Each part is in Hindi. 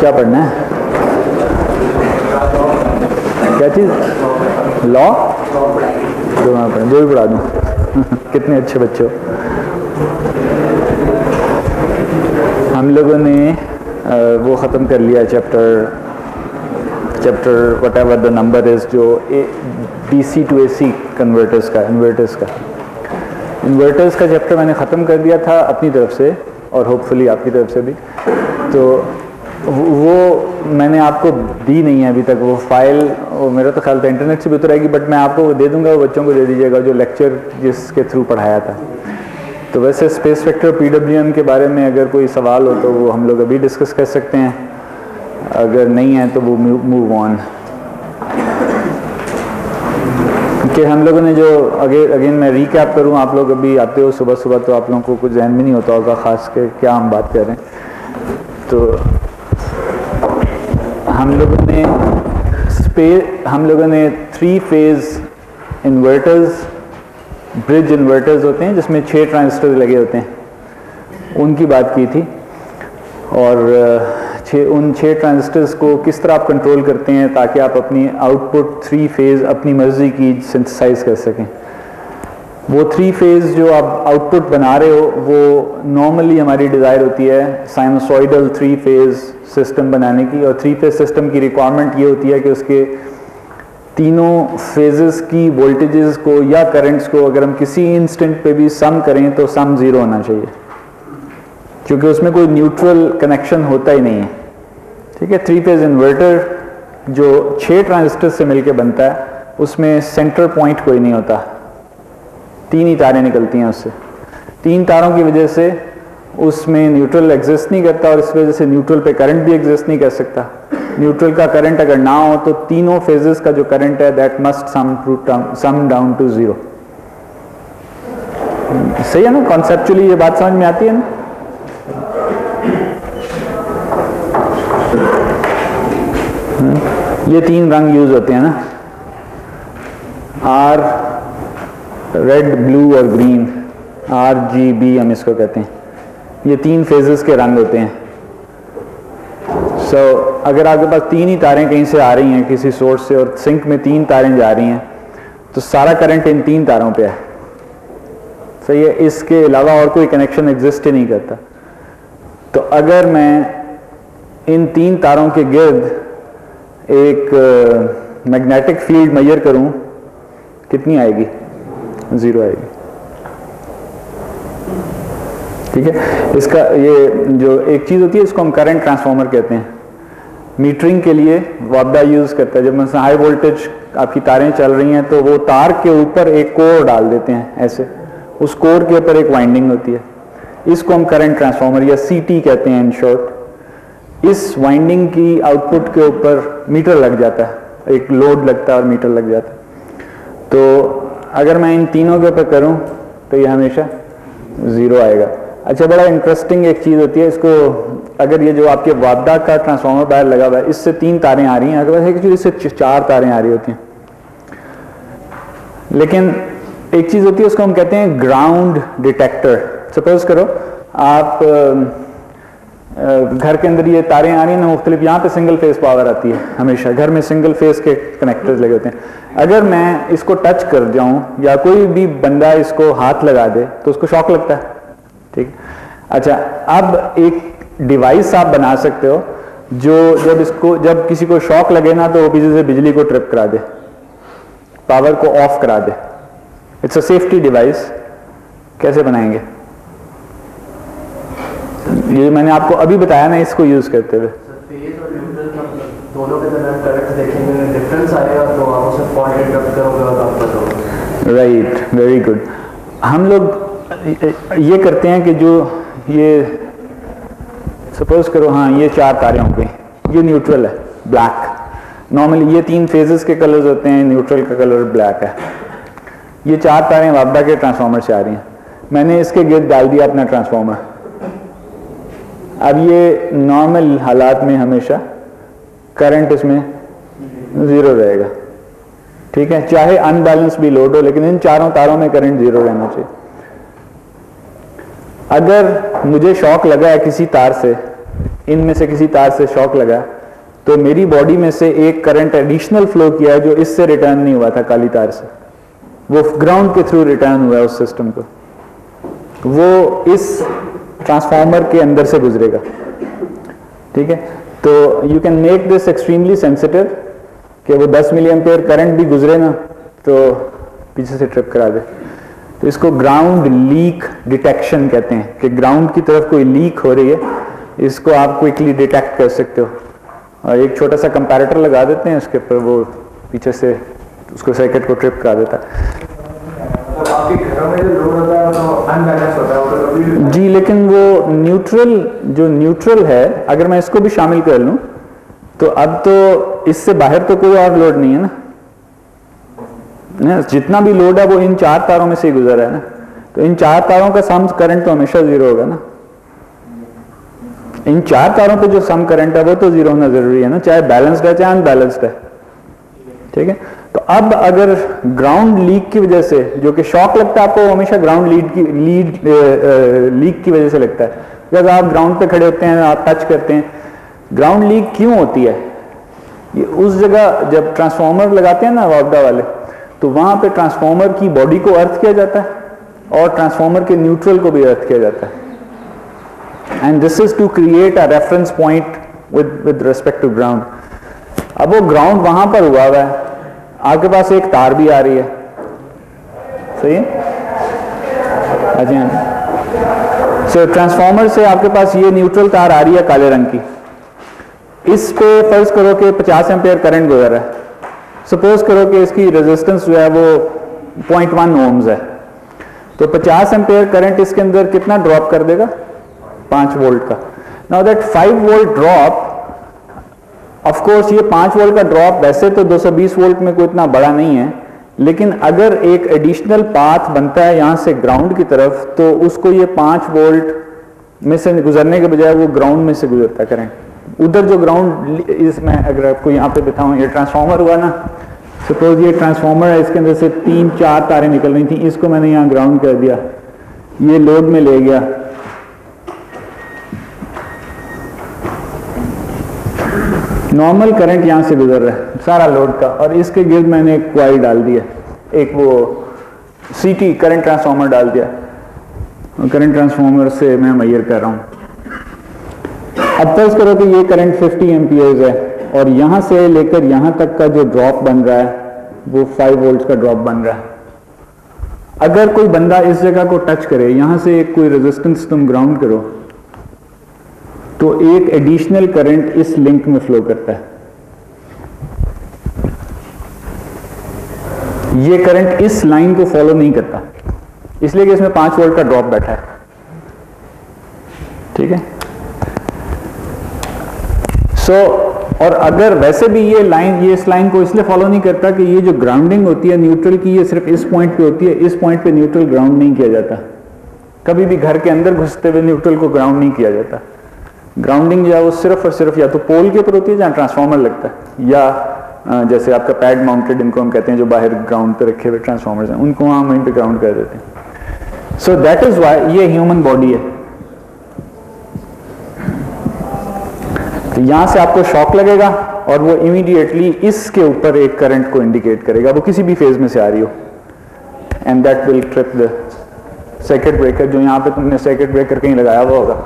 क्या पढ़ना है? क्या चीज़? लॉ? जो भी पढ़ा दूँ। कितने अच्छे बच्चे हो। हम लोगों ने वो ख़त्म कर लिया chapter whatever the number is, जो DC to AC कन्वर्टर्स का, इन्वर्टर्स का चैप्टर मैंने ख़त्म कर दिया था अपनी तरफ से और होपफुली आपकी तरफ से भी। तो वो मैंने आपको दी नहीं है अभी तक वो फाइल, वो मेरा तो ख्याल था इंटरनेट से भी उतर आएगी, बट मैं आपको वो दे दूंगा, वो बच्चों को दे दीजिएगा जो लेक्चर जिसके थ्रू पढ़ाया था। तो वैसे स्पेस वेक्टर PWM के बारे में अगर कोई सवाल हो तो वो हम लोग अभी डिस्कस कर सकते हैं, अगर नहीं है तो वो मूव ऑन। कि हम लोगों ने जो अगेन मैं रीकैप करूं, आप लोग अभी आते हो सुबह सुबह तो आप लोगों को कुछ ध्यान में नहीं होता होगा ख़ास के क्या हम बात कर रहे हैं। तो हम लोगों ने 3 फेज़ इन्वर्टर्स, ब्रिज इन्वर्टर्स होते हैं जिसमें 6 ट्रांजिस्टर लगे होते हैं, उनकी बात की थी। और उन 6 ट्रांजिस्टर्स को किस तरह आप कंट्रोल करते हैं ताकि आप अपनी आउटपुट 3 फेज़ अपनी मर्ज़ी की सिंथेसाइज कर सकें। वो 3 फेज़ जो आप आउटपुट बना रहे हो वो नॉर्मली हमारी डिज़ायर होती है साइनसॉइडल 3 फेज़ सिस्टम बनाने की, और 3 फेज़ सिस्टम की रिक्वायरमेंट ये होती है कि उसके तीनों फेजेस की वोल्टेजेस को या करंट्स को अगर हम किसी इंस्टेंट पे भी सम करें तो सम 0 होना चाहिए, क्योंकि उसमें कोई न्यूट्रल कनेक्शन होता ही नहीं है। ठीक है, 3 फेज इन्वर्टर जो 6 ट्रांजिस्टर से मिलकर बनता है उसमें सेंटर पॉइंट कोई नहीं होता, 3 ही तारें निकलती हैं उससे। 3 तारों की वजह से उसमें न्यूट्रल एग्जिस्ट नहीं करता और इस वजह से न्यूट्रल पे करंट भी एग्जिस्ट नहीं कर सकता। न्यूट्रल का करंट अगर ना हो तो तीनों फेजेस का जो करंट है that must sum down to 0। सही है ना? कॉन्सेप्चुअली ये बात समझ में आती है ना? ये 3 रंग यूज होते हैं ना, R, रेड, ब्लू और ग्रीन, RGB हम इसको कहते हैं। ये 3 फेजेस के रंग होते हैं। अगर आपके पास 3 ही तारें कहीं से आ रही हैं किसी सोर्स से और सिंक में 3 तारें जा रही हैं तो सारा करंट इन 3 तारों पे है। सही है, इसके अलावा और कोई कनेक्शन एग्जिस्ट ही नहीं करता। तो अगर मैं इन 3 तारों के गिर्द एक मैग्नेटिक फील्ड मेजर करूं, कितनी आएगी? 0 आएगी। ठीक है, इसका ये जो एक चीज होती है इसको हम करंट ट्रांसफार्मर कहते हैं। मीटरिंग के लिए वापडा यूज करता है। जब मतलब हाई वोल्टेज आपकी तारें चल रही हैं तो वो तार के ऊपर एक कोर डाल देते हैं ऐसे, उस कोर के ऊपर एक वाइंडिंग होती है, इसको हम करंट ट्रांसफार्मर या CT कहते हैं इन शॉर्ट। इस वाइंडिंग की आउटपुट के ऊपर मीटर लग जाता है, एक लोड लगता है और मीटर लग जाता है। तो अगर मैं इन तीनों के ऊपर करूं तो ये हमेशा 0 आएगा। अच्छा, बड़ा इंटरेस्टिंग एक चीज़ होती है इसको, अगर ये जो आपके वापडा का ट्रांसफार्मर बाहर लगा हुआ है इससे 3 तारें आ रही हैं, अगर एक्चुअली इससे 4 तारें आ रही होती हैं, लेकिन एक चीज़ होती है उसको हम कहते हैं ग्राउंड डिटेक्टर। सपोज करो आप घर के अंदर ये तारें आ रही हैं ना मुख्तलिफ, यहाँ पे सिंगल फेज पावर आती है, हमेशा घर में सिंगल फेज के कनेक्टर्स लगे होते हैं। अगर मैं इसको टच कर जाऊं या कोई भी बंदा इसको हाथ लगा दे तो उसको शॉक लगता है। ठीक, अच्छा, अब एक डिवाइस आप बना सकते हो जो जब किसी को शॉक लगे ना तो वो पीछे से बिजली को ट्रिप करा दे, पावर को ऑफ करा दे। It's a safety device. कैसे बनाएंगे? ये मैंने आपको अभी बताया ना, इसको यूज करते हुए दोनों के दरमियान करंट देखेंगे, डिफरेंस आएगा तो आप उसे फॉल्ट इंटरप्ट करोगे और आप बताओगे। Right, very good. हम लोग ये करते हैं कि जो ये सपोज करो, हाँ ये 4 तारें हो गई, ये न्यूट्रल है, ब्लैक। नॉर्मली ये 3 फेजेस के कलर्स होते हैं, न्यूट्रल का कलर ब्लैक है। ये 4 तारें वापडा के ट्रांसफार्मर से आ रही हैं, मैंने इसके गिर्द डाल दिया अपना ट्रांसफार्मर। अब ये नॉर्मल हालात में हमेशा करंट इसमें 0 रहेगा। ठीक है, चाहे अनबैलेंस भी लोड हो, लेकिन इन 4 तारों में करंट 0 रहना चाहिए। अगर मुझे शॉक लगा है किसी तार से इनमें से किसी तार से शॉक लगा तो मेरी बॉडी में से एक करंट एडिशनल फ्लो किया है जो इससे रिटर्न नहीं हुआ था काली तार से, वो ग्राउंड के थ्रू रिटर्न हुआ है उस सिस्टम को, वो इस ट्रांसफार्मर के अंदर से गुजरेगा। ठीक है, तो you can make this extremely sensitive कि वो 10 मिली एम्पेयर करंट भी गुजरे ना तो पीछे से ट्रिप करा दे। तो इसको ग्राउंड लीक डिटेक्शन कहते हैं कि ग्राउंड की तरफ कोई लीक हो रही है, इसको आप क्विकली डिटेक्ट कर सकते हो। और एक छोटा सा कंपैरेटर लगा देते हैं उसके ऊपर, वो पीछे से उसको सर्किट को ट्रिप करा देता है। तो आपके घरों में जो लोड होता है तो अनबैलेंस होता है वो कभी जी, लेकिन वो न्यूट्रल जो न्यूट्रल है अगर मैं इसको भी शामिल कर लूं तो अब तो इससे बाहर तो कोई और लोड नहीं है ना, जितना भी लोड है वो इन 4 तारों में से ही गुजर रहा है ना, तो इन 4 तारों का सम करंट तो हमेशा 0 होगा ना। इन 4 तारों पे जो सम करंट है वो तो 0 होना जरूरी है ना, चाहे बैलेंस्ड है चाहे अनबैलेंस्ड है। ठीक है, तो अब अगर ग्राउंड लीक की वजह से, जो कि शॉक लगता है आपको वो हमेशा ग्राउंड लीक की वजह से लगता है, जब आप ग्राउंड पे खड़े होते हैं आप टच करते हैं, ग्राउंड लीक क्यों होती है? ये उस जगह जब ट्रांसफार्मर लगाते हैं ना वापडा वाले, तो वहां पे ट्रांसफार्मर की बॉडी को अर्थ किया जाता है और ट्रांसफार्मर के न्यूट्रल को भी अर्थ किया जाता है, and this is to create a reference point with respect to ground. अब वो ग्राउंड वहां पर हुआ है, आपके पास एक तार भी आ रही है, सही है? अच्छा, सो ट्रांसफार्मर से आपके पास ये न्यूट्रल तार आ रही है काले रंग की, इस पे फर्ज करो कि 50 एम्पेयर करंट गुजर रहा है, सपोज करो कि इसकी रेजिस्टेंस जो है वो 0.1 ओम्स है, तो 50 एम्पेयर करंट इसके अंदर कितना ड्रॉप कर देगा? 5 वोल्ट का। Now that 5 volt drop, of course ये 5 वोल्ट का ड्रॉप वैसे तो 220 वोल्ट में कोई इतना बड़ा नहीं है, लेकिन अगर एक एडिशनल पाथ बनता है यहां से ग्राउंड की तरफ, तो उसको ये 5 वोल्ट में से गुजरने के बजाय वो ग्राउंड में से गुजरता है करंट। उधर जो ग्राउंड, इसमें अगर आपको यहाँ पे दिखाऊं, ये ट्रांसफार्मर हुआ ना, सपोज ये ट्रांसफार्मर है, इसके अंदर से 3-4 तारें निकल रही थी, इसको मैंने यहाँ ग्राउंड कर दिया, ये लोड में ले गया, नॉर्मल करंट यहां से गुजर रहा है सारा लोड का, और इसके गिर्द मैंने एक क्वाइल डाल दिया, एक वो सीटी करंट ट्रांसफार्मर डाल दिया, करंट ट्रांसफार्मर से मैं मेजर कर रहा हूं। अब फर्ज करो कि ये करंट 50 एम्पियर्स है और यहां से लेकर यहां तक का जो ड्रॉप बन रहा है वो 5 वोल्ट का ड्रॉप बन रहा है। अगर कोई बंदा इस जगह को टच करे, यहां से एक कोई रेजिस्टेंस तुम ग्राउंड करो, तो एक एडिशनल करंट इस लिंक में फ्लो करता है। ये करंट इस लाइन को फॉलो नहीं करता, इसलिए कि इसमें 5 वोल्ट का ड्रॉप बैठा है। ठीक है, और अगर वैसे भी ये लाइन, ये इस लाइन को इसलिए फॉलो नहीं करता कि ये जो ग्राउंडिंग होती है न्यूट्रल की, ये सिर्फ इस पॉइंट पे होती है, इस पॉइंट पे न्यूट्रल ग्राउंड नहीं किया जाता। कभी भी घर के अंदर घुसते हुए न्यूट्रल को ग्राउंड नहीं किया जाता। ग्राउंडिंग या वो सिर्फ और सिर्फ या तो पोल के ऊपर होती है जहाँ ट्रांसफार्मर लगता है, या जैसे आपका पैड माउंटेड, इनको हम कहते हैं जो बाहर ग्राउंड पे रखे हुए ट्रांसफार्मर्स हैं, उनको वहां वहीं पे ग्राउंड कर देते हैं। सो दैट इज व्हाई ये ह्यूमन बॉडी है। तो यहां से आपको शॉक लगेगा और वो इमीडिएटली इसके ऊपर एक करंट को इंडिकेट करेगा, वो किसी भी फेज में से आ रही हो, and that will trip the circuit breaker. जो यहाँ पे तुमने सर्किट ब्रेकर कहीं लगाया हुआ होगा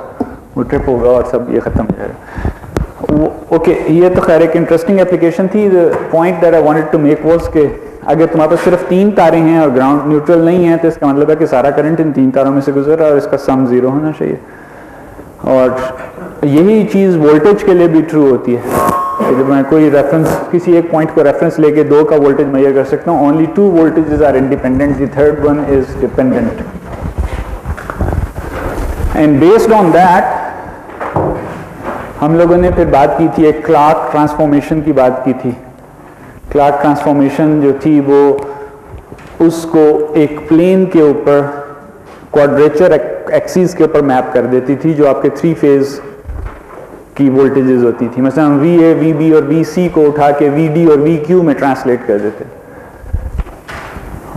वो ट्रिप होगा और सब ये खत्म हो जाएगा। ओके, ये तो खैर एक इंटरेस्टिंग एप्लीकेशन थी। The point that I wanted to make was कि अगर तुम्हारे पास सिर्फ 3 तारें हैं और ग्राउंड न्यूट्रल नहीं है, तो इसका मतलब है कि सारा करंट इन 3 तारों में से गुजर रहा है और इसका सम 0 होना चाहिए। और यही चीज वोल्टेज के लिए भी ट्रू होती है कि जब मैं कोई रेफरेंस, किसी एक पॉइंट को रेफरेंस लेके 2 का वोल्टेज मेजर कर सकता हूँ। Only 2 voltages are independent, the third one is dependent, and based on that हम लोगों ने फिर बात की थी, एक क्लार्क ट्रांसफॉर्मेशन की बात की थी। क्लार्क ट्रांसफॉर्मेशन जो थी वो उसको एक प्लेन के ऊपर क्वाड्रेचर एक्सिस के ऊपर मैप कर देती थी, जो आपके 3 फेज की वोल्टेजेस होती थी। मतलब VA, VB और VC को उठा के VD और VQ में ट्रांसलेट कर देते।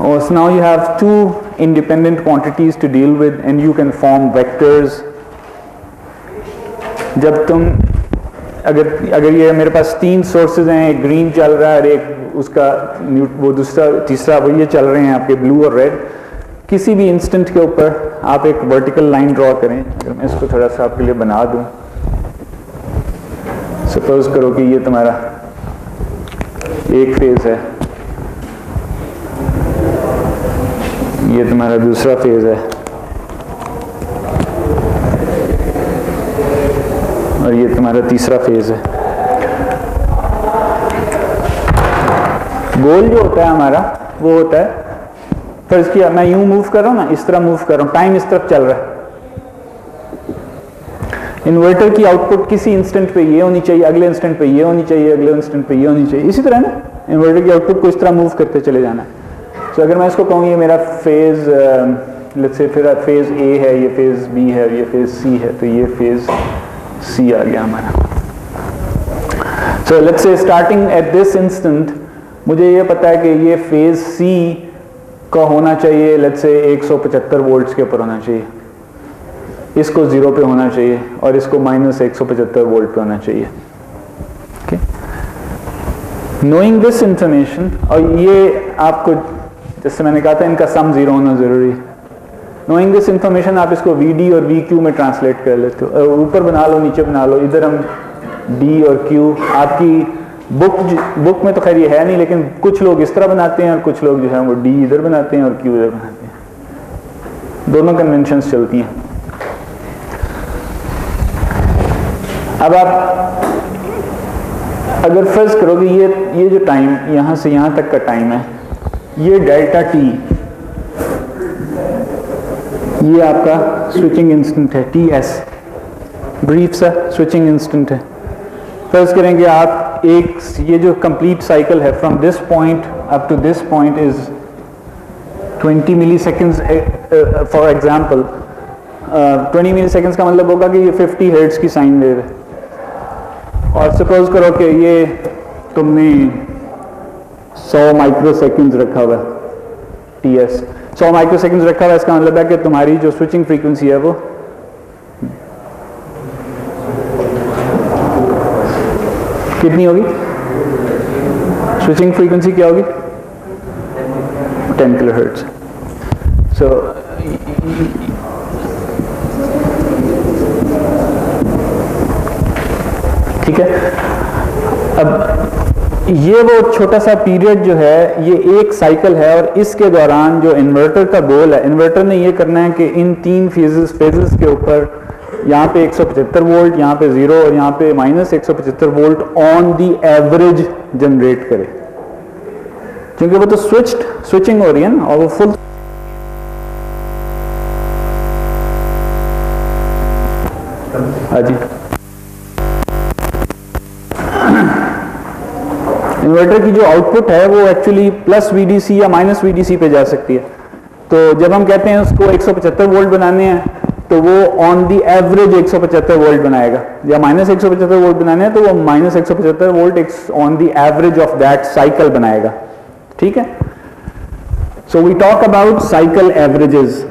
और now you have 2 independent quantities to deal with and you can form vectors जब तुम अगर ये मेरे पास 3 सोर्सेज हैं, एक ग्रीन चल रहा है और एक उसका वो दूसरा तीसरा वो ये चल रहे हैं आपके ब्लू और रेड, किसी भी इंस्टेंट के ऊपर आप एक वर्टिकल लाइन ड्रॉ करें। अगर मैं इसको थोड़ा सा आपके लिए बना दूं, सपोज करो कि ये तुम्हारा एक फेज है, ये तुम्हारा दूसरा फेज है और ये तुम्हारा तीसरा फेज है। गोल जो होता है हमारा वो होता है, फर्ज किया मैं यूं मूव कर रहा हूं ना, इस तरह मूव कर रहा हूं, टाइम इस तरफ चल रहा है। इन्वर्टर की आउटपुट किसी इंस्टेंट पे ये होनी चाहिए, अगले इंस्टेंट पे ये होनी चाहिए, अगले इंस्टेंट पे ये होनी चाहिए, इसी तरह ना इन्वर्टर की आउटपुट को इस तरह मूव करते चले जाना है। तो अगर मैं इसको कहूँ ये मेरा फेज लेट्स से फिर फेज ए है, ये फेज बी है और ये फेज सी है, तो ये फेज सी आ गया हमारा। So let's say starting at this instant मुझे ये पता है कि ये फेज सी का होना चाहिए, लेट्स से 175 वोल्ट्स के ऊपर होना चाहिए, इसको 0 पे होना चाहिए और इसको -175 वोल्ट पे होना चाहिए। ओके, नोइंग दिस इंफॉर्मेशन, और ये आपको जैसे मैंने कहा था इनका सम 0 होना जरूरी है। नोइंग दिस इंफॉर्मेशन आप इसको VD और VQ में ट्रांसलेट कर लेते हो, ऊपर बना लो नीचे बना लो, इधर हम D और Q, आपकी बुक में तो खैर ये है नहीं, लेकिन कुछ लोग इस तरह बनाते हैं और कुछ लोग जो है वो D इधर बनाते हैं और Q इधर बनाते हैं, दोनों कन्वेंशंस चलती हैं। अब आप अगर फर्ज करो कि ये जो टाइम यहां से यहां तक का टाइम है, ये डेल्टा T, ये आपका स्विचिंग इंस्टेंट है, TS, ब्रीफ सा स्विचिंग इंस्टेंट है। फर्ज करें कि आप एक ये जो कंप्लीट साइकिल है from this point up to this point is 20 milliseconds for example. 20 milliseconds का मतलब होगा कि ये 50 हर्ट्ज की साइन वेव है, और सपोज करो कि ये तुमने 100 माइक्रो सेकेंड्स रखा हुआ है, TS 100 माइक्रो सेकेंड्स रखा हुआ है, इसका मतलब है कि तुम्हारी जो स्विचिंग फ्रीक्वेंसी है वो कितनी होगी, स्विचिंग फ्रीक्वेंसी क्या होगी, 10 किलोहर्ट्ज। सो ठीक है, अब ये वो छोटा सा पीरियड जो है ये एक साइकिल है, और इसके दौरान जो इन्वर्टर का गोल है, इन्वर्टर ने ये करना है कि इन 3 फेजेस के ऊपर यहाँ पे 175 वोल्ट, यहाँ पे 0 और यहाँ पे -175 volt on the average generate करे, क्योंकि वो तो स्विचिंग हो रही है ना, और वो फुल जी इन्वर्टर की जो आउटपुट है वो एक्चुअली प्लस VDC या माइनस VDC पे जा सकती है। तो जब हम कहते हैं उसको 175 वोल्ट बनाने हैं तो वो ऑन दी एवरेज 175 वोल्ट बनाएगा, या -175 वोल्ट बनाने हैं तो वो -175 volt on the average of that cycle बनाएगा। ठीक है, so we talk about cycle averages.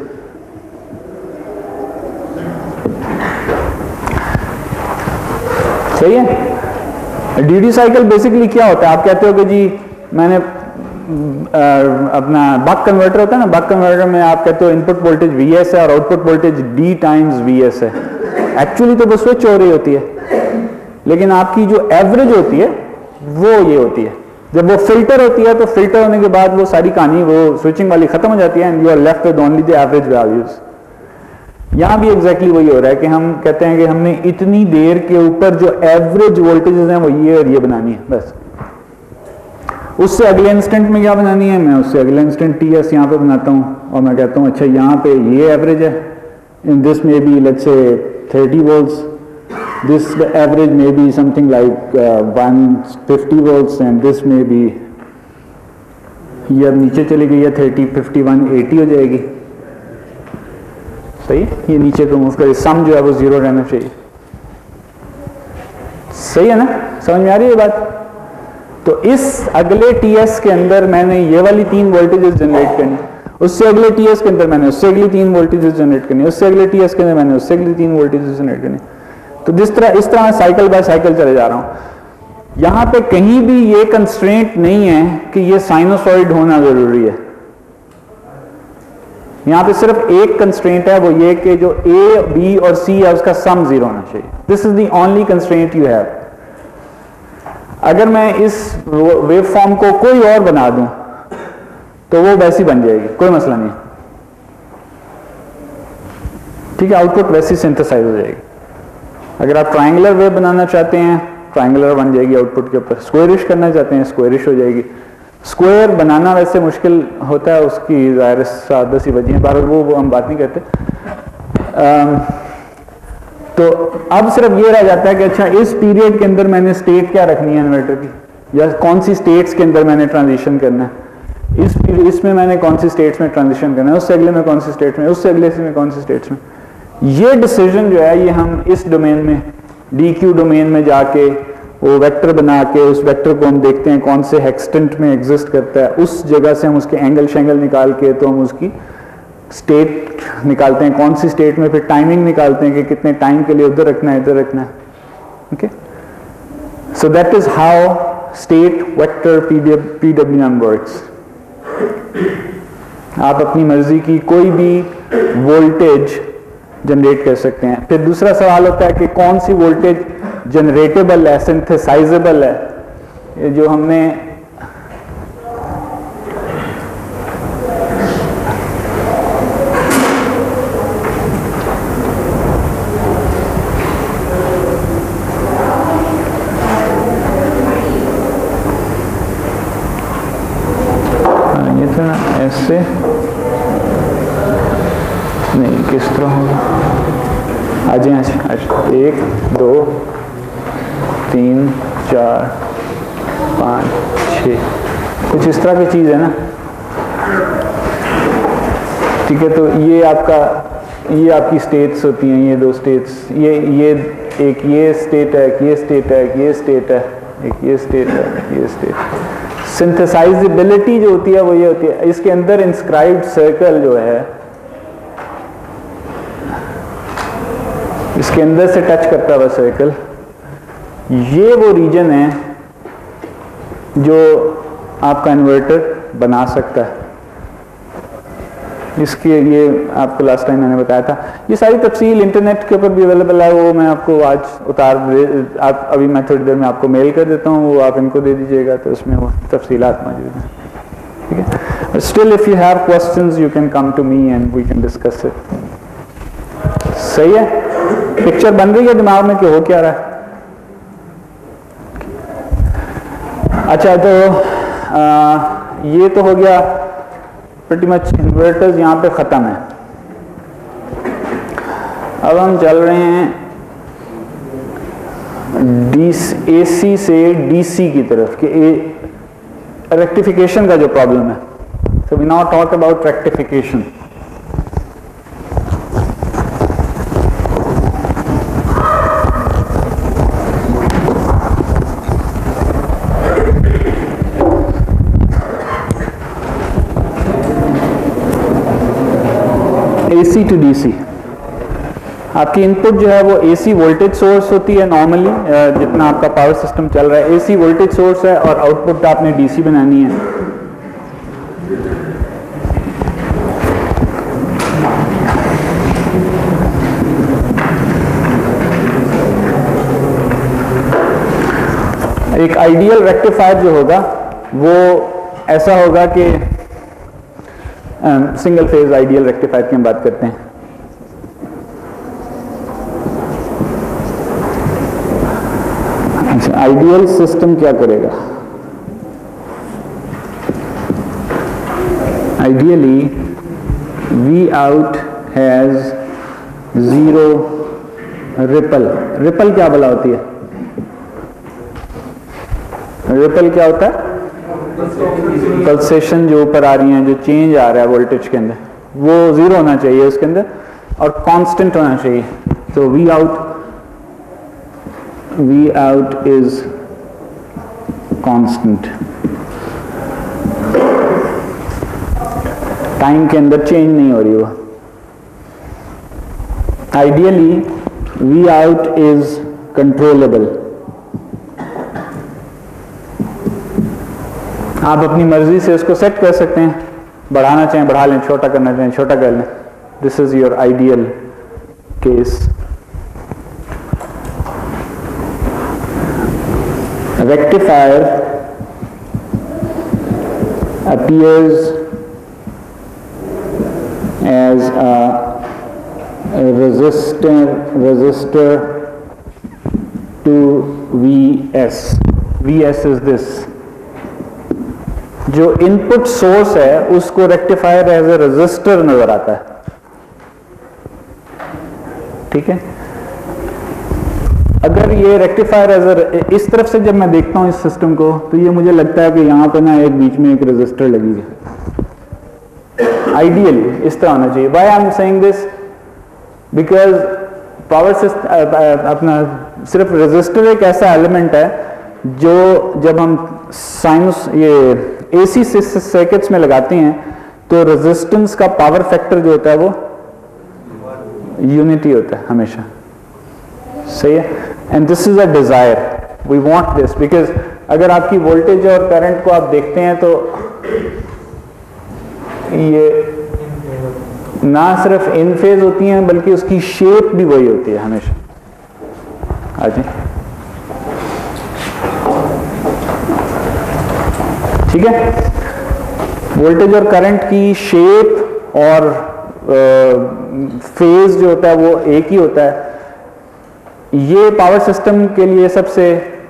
सही है, ड्यूटी साइकिल बेसिकली क्या होता है, आप कहते हो कि जी मैंने अपना बक कन्वर्टर होता है ना, बक कन्वर्टर में आप कहते हो इनपुट वोल्टेज Vs है और output voltage D times Vs है। एक्चुअली तो वो स्विच हो रही होती है, लेकिन आपकी जो एवरेज होती है वो ये होती है। जब वो फिल्टर होती है तो फिल्टर होने के बाद वो सारी कहानी वो स्विचिंग वाली खत्म हो जाती है, and you are left with only the average values. यहां भी एग्जैक्टली वही हो रहा है कि हम कहते हैं कि हमने इतनी देर के ऊपर जो एवरेज वोल्टेजेस हैं वो ये और ये बनानी है, बस उससे अगले इंस्टेंट में क्या बनानी है, मैं उससे अगले इंस्टेंट TS यहाँ पे बनाता हूँ और मैं कहता हूँ अच्छा यहाँ पे ये एवरेज है, इन दिस में be let's say 30 volts, this average में be something like 150 volts, and this में बी ये अब नीचे चली गई है 30, 51, 80 हो जाएगी। सही, ये नीचे को मूव करे, सम जो है वो 0 रहना चाहिए। सही है ना, समझ में आ रही है बात। तो इस अगले TS के अंदर मैंने ये वाली 3 वोल्टेजेस जनरेट करनी, उससे अगले TS के अंदर मैंने उससे अगली 3 वोल्टेजेस जनरेट करनी, उससे अगले TS के अंदर मैंने उससे अगली 3 वोल्टेजेस जनरेट करनी। तो इस तरह मैं साइकिल बाय साइकिल चले जा रहा हूं। यहां पे कहीं भी ये कंस्ट्रेंट नहीं है कि ये साइनोसॉइड होना जरूरी है। यहां पे सिर्फ एक कंस्ट्रेंट है, वो ये कि जो ए बी और सी है उसका सम 0 होना चाहिए। This is the only constraint you have. अगर मैं इस वेव फॉर्म को कोई और बना दूं तो वो वैसी बन जाएगी, कोई मसला नहीं, ठीक है, आउटपुट वैसी सिंथेसाइज हो जाएगी। अगर आप ट्रायंगुलर वेव बनाना चाहते हैं ट्रायंगुलर बन जाएगी आउटपुट के ऊपर, स्क्वायरिश करना चाहते हैं स्क्वायरिश हो जाएगी। स्क्वायर बनाना वैसे मुश्किल होता है, उसकी ज़ाहिर सादा सी वजह है, पर वो हम बात नहीं करते। तो अब सिर्फ ये रह जाता है कि अच्छा इस पीरियड के अंदर मैंने स्टेट क्या रखनी है इन्वर्टर की, या कौन सी स्टेट्स के अंदर मैंने ट्रांजिशन करना है, इसमें मैंने कौन सी स्टेट्स में ट्रांजिशन करना है, उससे अगले में कौन सी स्टेट्स में, उससे अगले में कौन सी स्टेट्स में। ये डिसीजन जो है ये हम इस डोमेन में DQ डोमेन में जाके वो वेक्टर बना के उस वेक्टर को हम देखते हैं कौन से एक्सटेंट में एग्जिस्ट करता है, उस जगह से हम उसके एंगल शेंगल निकाल के तो हम उसकी स्टेट निकालते हैं, कौन सी स्टेट में, फिर टाइमिंग निकालते हैं कि कितने टाइम के लिए उधर रखना है इधर रखना है। Okay, so that is how state vector PWM works. आप अपनी मर्जी की कोई भी वोल्टेज जनरेट कर सकते हैं। फिर दूसरा सवाल होता है कि कौन सी वोल्टेज जनरेटेबल है, सिंथेसाइजेबल है। ये जो हमने ये था ऐसे नहीं, किस तरह होगा, आज 1 2 3 4 5 6 कुछ इस तरह की चीज़ है ना, ठीक है। तो ये आपकी स्टेट्स होती हैं, ये 2 स्टेट्स, ये एक ये स्टेट है, एक ये स्टेट है, एक ये स्टेट है, एक ये स्टेट है, ये स्टेट। सिंथेसाइजेबिलिटी जो होती है वो ये होती है, इसके अंदर इंस्क्राइब्ड सर्कल जो है, इसके अंदर से टच करता हुआ सर्कल, ये वो रीजन है जो आपका इन्वर्टर बना सकता है। इसके ये आपको लास्ट टाइम मैंने बताया था, ये सारी तफसील इंटरनेट के ऊपर भी अवेलेबल है, वो मैं आपको आज आप अभी मैं थोड़ी देर में आपको मेल कर देता हूँ, वो आप इनको दे दीजिएगा तो उसमें वो तफसीलात मौजूद हैं, ठीक है। Still if you have questions you can come to me and we can discuss it. सही है, पिक्चर बन रही है दिमाग में कि हो क्या रहा है। अच्छा, तो ये तो हो गया pretty much इन्वर्टर्स यहाँ पे ख़त्म है। अब हम चल रहे हैं AC से DC की तरफ कि रेक्टिफिकेशन का जो प्रॉब्लम है। So we now talk about rectification. AC to DC, आपकी इनपुट जो है वो AC वोल्टेज सोर्स होती है नॉर्मली, जितना आपका पावर सिस्टम चल रहा है AC वोल्टेज सोर्स है, और आउटपुट आपने DC बनानी है। एक आइडियल रेक्टिफायर जो होगा वो ऐसा होगा कि सिंगल फेज आइडियल रेक्टिफायर की हम बात करते हैं। अच्छा, आइडियल सिस्टम क्या करेगा? Ideally V out has 0 ripple. Ripple क्या भला होती है? रिपल क्या होता है? पल्सेशन जो ऊपर आ रही हैं, जो चेंज आ रहा है वोल्टेज के अंदर, वो 0 होना चाहिए उसके अंदर और कांस्टेंट होना चाहिए। तो V out is constant, time के अंदर चेंज नहीं हो रही वो। Ideally V out is controllable. आप अपनी मर्जी से उसको सेट कर सकते हैं, बढ़ाना चाहें बढ़ा लें, छोटा करना चाहें छोटा कर लें. This is your ideal case. Rectifier appears as a resistor to Vs. Vs is this. जो इनपुट सोर्स है उसको रेक्टिफायर एज ए रेजिस्टर नजर आता है. ठीक है. अगर ये रेक्टिफायर एज इस तरफ से जब मैं देखता हूं इस सिस्टम को, तो ये मुझे लगता है कि यहां पे ना एक बीच में एक रेजिस्टर लगी है. आइडियल इस तरह होना चाहिए. Why I am saying this? Because power system अपना सिर्फ रेजिस्टर एक ऐसा एलिमेंट है जो जब हम साइंस ये एसी सर्किट्स में लगाते हैं तो रेजिस्टेंस का पावर फैक्टर जो होता है वो यूनिटी होता है हमेशा. सही है. And this is a desire. We want this because अगर आपकी वोल्टेज और करंट को आप देखते हैं तो ये ना सिर्फ इन फेज होती हैं बल्कि उसकी शेप भी वही होती है हमेशा. आगे ठीक है. वोल्टेज और करंट की शेप और फेज जो होता है वो एक ही होता है. ये पावर सिस्टम के लिए सबसे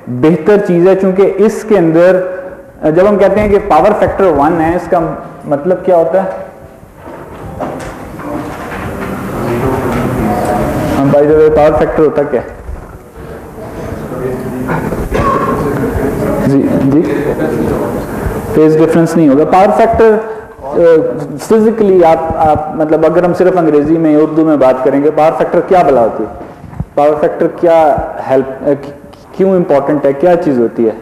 बेहतर चीज है, क्योंकि इसके अंदर जब हम कहते हैं कि पावर फैक्टर 1 है, इसका मतलब क्या होता है? हम by the way power factor होता क्या? जी जी फेज डिफरेंस नहीं होगा. पावर फैक्टर फिजिकली आप मतलब अगर हम सिर्फ अंग्रेजी में उर्दू में बात करेंगे, पावर फैक्टर क्या भला होती है? पावर फैक्टर क्या हेल्प क्यों इंपॉर्टेंट है, क्या चीज होती है?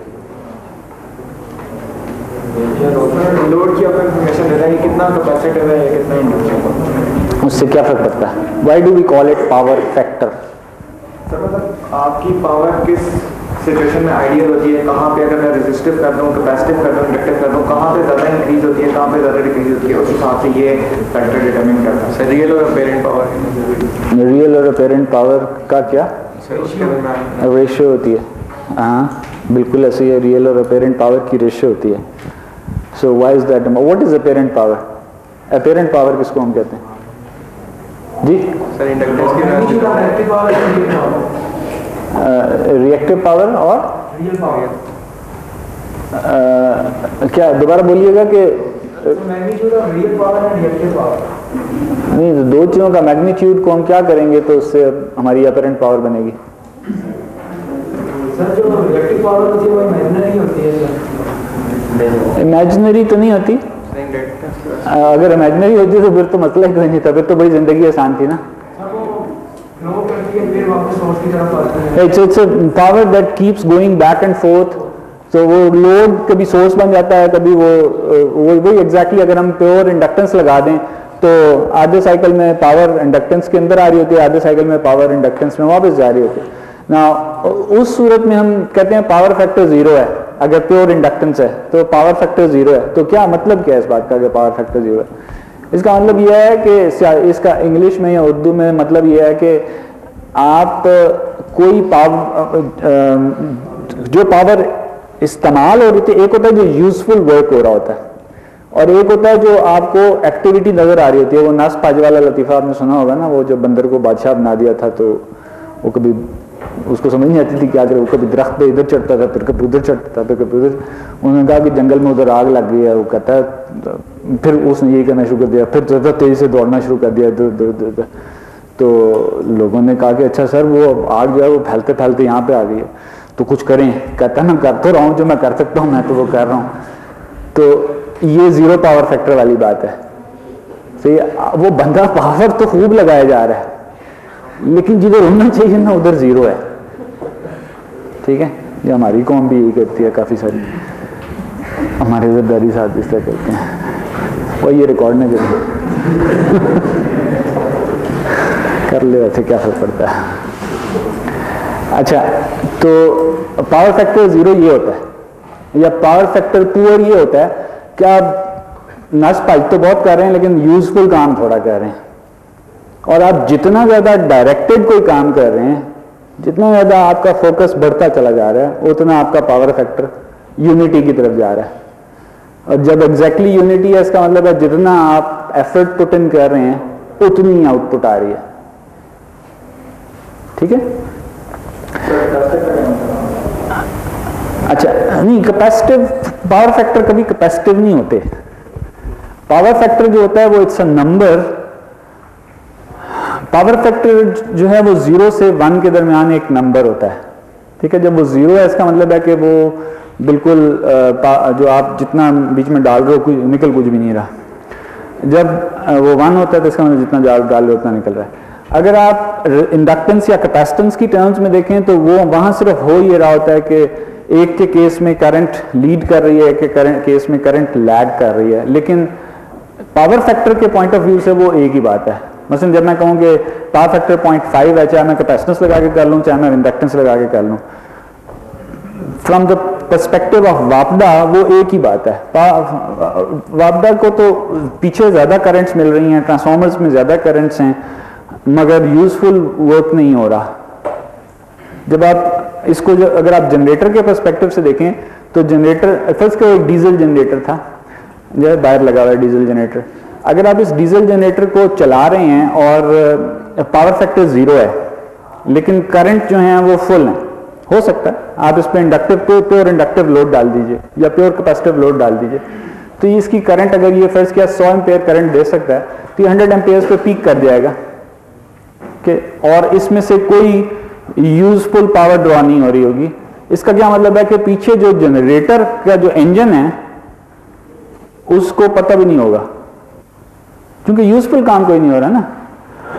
लोड की अपन इंफॉर्मेशन दे रहा है, कितना कैपेसिटिव है, कितना इंडक्टिव. उससे क्या फर्क पड़ता है? Why do we call it power factor? Sir मतलब आपकी पावर किस सिचुएशन में आइडियल होती है, कहाँ पे अगर मैं रेजिस्टिव कर दूँ, कैपेसिटिव कर दूँ, इंडक्टिव कर दूँ, कहाँ पे ज़्यादा इंक्रीज होती है, कहाँ पे ज़्यादा डिक्रीज होती है, उस हिसाब से ये फैक्टर डिटरमिन करता है. सर रियल और अपेरेंट पावर. रियल और अपेरेंट पावर का क्या रेशियो होती है? हाँ बिल्कुल ऐसे ही है. रियल और अपेरेंट पावर की रेशियो होती है. So why is that? What is apparent power? Apparent power किसको हम कहते हैं जी? सर इंडक्टेंस की रिएक्टिव पावर और रियल पावर. क्या दोबारा बोलिएगा कि magnitude of real power and reactive power. नहीं, तो दो चीजों का मैग्नीट्यूड को हम क्या करेंगे तो उससे हमारी अपेरेंट पावर बनेगी. सर जो रिएक्टिव पावर होती है वो इमेजिनरी होती है सर. इमेजिनरी तो नहीं होती. अगर इमेजिनरी होती तो फिर तो मसला ही कोई नहीं था, फिर तो बड़ी जिंदगी आसान थी ना. It's a power that keeps going back and fourth. तो वो लोड कभी सोर्स बन जाता है, कभी वो एग्जैक्टली अगर हम प्योर इंडक्टेंस लगा दें तो आधे साइकिल में पावर इंडक्टेंस के अंदर आ रही होती है, आधे साइकिल में पावर इंडक्टेंस में वापस जा रही होती है ना. उस सूरत में हम कहते हैं पावर फैक्टर 0 है. अगर प्योर इंडक्टेंस है तो पावर फैक्टर 0 है. तो क्या मतलब क्या है इस बात का कि पावर फैक्टर 0 है? इसका मतलब यह है कि इसका इंग्लिश में या उर्दू में मतलब यह है कि आप कोई जो पावर इस्तेमाल हो रही थी, एक होता है जो यूजफुल वर्क हो रहा होता है और एक होता है जो आपको एक्टिविटी नजर आ रही होती है. वो नस पाज वाला लतीफा आपने सुना होगा ना, वो जब बंदर को बादशाह बना दिया था तो वो कभी उसको समझ नहीं आती थी क्या करे. वो कभी दरख्त पे इधर चढ़ता था, फिर कभी उधर चढ़ता था, फिर कभी उधर. उन्होंने कहा कि जंगल में उधर आग लग गई है. वो कहता है फिर उसने यही करना शुरू कर दिया, फिर ज़्यादा तेजी से दौड़ना शुरू कर दिया इधर. तो लोगों ने कहा कि अच्छा सर वो आग जो है वो फैलते फैलते यहाँ पे आ गई है, तो कुछ करें. कहता मैं कर तो रहा हूँ, जो मैं कर सकता हूँ मैं तो वो कर रहा हूँ. तो ये 0 पावर फैक्टर वाली बात है. तो वो बंदा पावर तो खूब लगाया जा रहा है, लेकिन जिधर होना चाहिए ना उधर 0 है. ठीक है. ये हमारी कौम भी यही करती है. काफ़ी सारी हमारे इधर दादी साहब इस तरह करते हैं. वो ये रिकॉर्ड नहीं करें कर ले, वैसे क्या फर्क पड़ता है. अच्छा, तो पावर फैक्टर 0 ये होता है, या पावर फैक्टर पुअर ये होता है कि आप नस पाइप तो बहुत कर रहे हैं लेकिन यूजफुल काम थोड़ा कर रहे हैं, और आप जितना ज़्यादा डायरेक्टेड कोई काम कर रहे हैं, जितना ज़्यादा आपका फोकस बढ़ता चला जा रहा है, उतना आपका पावर फैक्टर यूनिटी की तरफ जा रहा है। और जब एग्जैक्टली यूनिटी है, इसका मतलब है जितना आप एफर्ट पुट इन कर रहे हैं उतनी आउटपुट आ रही है। ठीक है? अच्छा, नहीं, कैपेसिटिव पावर फैक्टर कभी कैपेसिटिव नहीं होते। पावर फैक्टर जो होता है वो it's a number. Power factor जो है वो 0 से 1 के दरमियान एक नंबर होता है। ठीक है? जब वो 0 है, इसका मतलब है कि वो बिल्कुल जो आप जितना बीच में डाल रहे हो निकल कुछ भी नहीं रहा। जब वो 1 होता है तो इसका मतलब जितना डाल रहे हो उतना निकल रहा है। अगर आप इंडक्टेंस या कैपेसिटेंस की टर्म्स में देखें तो वो वहां सिर्फ हो ये रहा होता है कि एक के केस में करंट लीड कर रही है, एक के केस में करंट लैग कर रही है, लेकिन पावर फैक्टर के पॉइंट ऑफ व्यू से वो एक ही बात है। मसलन जब मैं कहूँ कि पावर फैक्टर 0.5 है, चाहे मैं कैपेसिटेंस लगा के कर लूँ, चाहे मैं इंडक्टेंस लगा के कर लूँ, फ्रॉम द पर्सपेक्टिव ऑफ वापडा वो एक ही बात है। वापडा को तो पीछे ज्यादा करंट्स मिल रही हैं, ट्रांसफॉर्मर्स में ज्यादा करंट्स हैं, मगर यूजफुल वर्क नहीं हो रहा। जब आप इसको अगर आप जनरेटर के पर्सपेक्टिव से देखें तो जनरेटर फर्स्ट का एक डीजल जनरेटर था, जो है बाहर लगा हुआ है डीजल जनरेटर। अगर आप इस डीजल जनरेटर को चला रहे हैं और पावर फैक्टर 0 है लेकिन करंट जो है वो फुल है, हो सकता है आप इस पर इंडक्टिव प्योर इंडक्टिव लोड डाल दीजिए या प्योर कैपेसिटिव लोड डाल दीजिए, तो इसकी करंट अगर ये फर्स्ट किया 100 एम्पेयर करंट दे सकता है तो ये 100 एम्पेयर पे पीक कर जाएगा कि, और इसमें से कोई यूजफुल पावर ड्रॉ नहीं हो रही होगी। इसका क्या मतलब है कि पीछे जो जनरेटर का जो इंजन है उसको पता भी नहीं होगा, क्योंकि यूजफुल काम कोई नहीं हो रहा ना,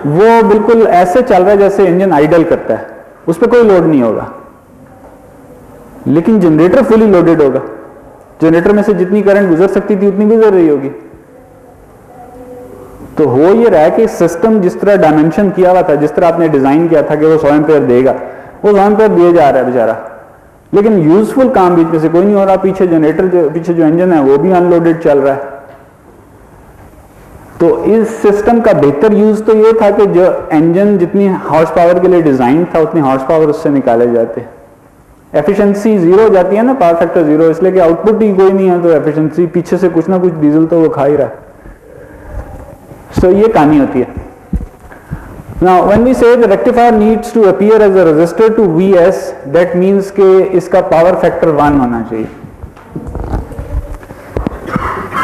वो बिल्कुल ऐसे चल रहा है जैसे इंजन आइडल करता है, उस पर कोई लोड नहीं होगा। लेकिन जनरेटर फुली लोडेड होगा, जनरेटर में से जितनी करंट गुजर सकती थी उतनी गुजर रही होगी। तो हो ये रहा है कि सिस्टम जिस तरह डायमेंशन किया हुआ था, जिस तरह आपने डिजाइन किया था कि वो 100 एम्पेयर देगा, वो 100 एम्पेयर दिए जा रहा है बेचारा, लेकिन यूजफुल काम बीच में से कोई नहीं हो रहा। पीछे जनरेटर पीछे जो इंजन है वो भी अनलोडेड चल रहा है। तो इस सिस्टम का बेहतर यूज तो ये था कि जो इंजन जितनी हॉर्स पावर के लिए डिजाइन था उतनी हॉर्स पावर उससे निकाले जाते। एफिशिएंसी 0 हो जाती है ना, पावर फैक्टर 0, इसलिए कि आउटपुट ही कोई नहीं है तो एफिशिएंसी पीछे से कुछ ना कुछ डीजल तो वो खा ही रहा है। सो ये कहानी होती है। Now when we say the rectifier needs to appear as a resistor to Vs, that means कि इसका पावर फैक्टर 1 होना चाहिए।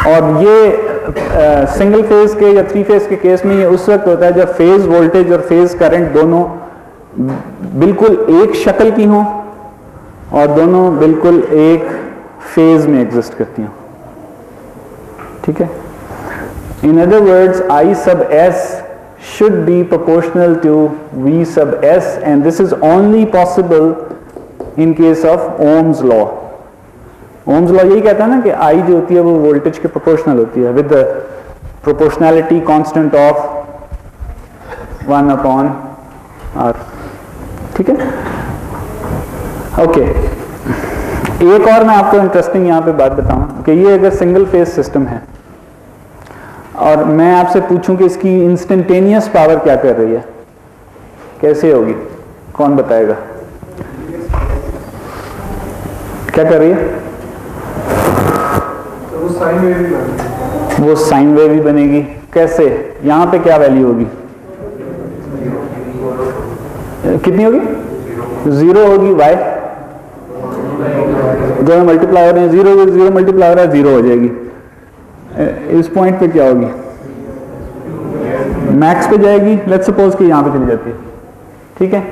और ये सिंगल फेज के या 3 फेज के केस में ये उस वक्त होता है जब फेज वोल्टेज और फेज करंट दोनों बिल्कुल एक शक्ल की हों और दोनों बिल्कुल एक फेज में एग्जिस्ट करती हों। ठीक है? In other words, I sub s should be proportional to V sub s, and this is only possible in case of Ohm's law. Ohm's law यही कहता है ना कि I जो होती है वो वोल्टेज के प्रोपोर्शनल होती है with the proportionality constant of 1/R. ठीक है? ओके, एक और मैं आपको इंटरेस्टिंग यहाँ पे बात बताऊं कि ये अगर सिंगल फेज सिस्टम है और मैं आपसे पूछूं कि इसकी इंस्टेंटेनियस पावर क्या कर रही है, कैसे होगी? कौन बताएगा? क्या कर रही है? तो वो साइन वेव ही बनेगी। कैसे? यहां पे क्या वैल्यू होगी? कितनी होगी? 0 होगी। वाई? दोनों मल्टीप्लाई हो रहे हैं, 0 मल्टीप्लाई हो रहा है, 0 हो जाएगी। इस पॉइंट पे क्या होगी? मैक्स पे जाएगी। लेट्स सपोज कि यहां पे चली जाती है। ठीक है?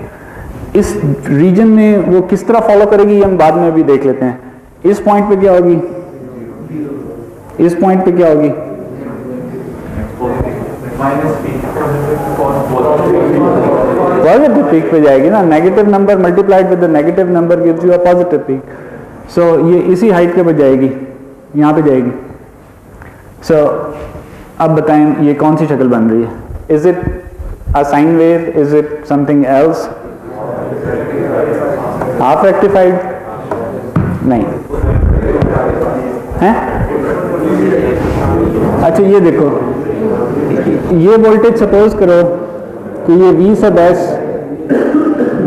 इस रीजन में वो किस तरह फॉलो करेगी हम बाद में भी देख लेते हैं। इस पॉइंट पे क्या होगी? इस पॉइंट पे क्या होगी? पॉजिटिव पीक पे जाएगी ना। Negative number multiplied with the negative number gives you a positive peak. So ये इसी हाइट के पे जाएगी, यहां पे जाएगी। सो अब बताएं ये कौन सी शक्ल बन रही है? Is it a sine wave? Is it something else? Half rectified नहीं है। अच्छा ये देखो, ये वोल्टेज सपोज करो कि ये V sub S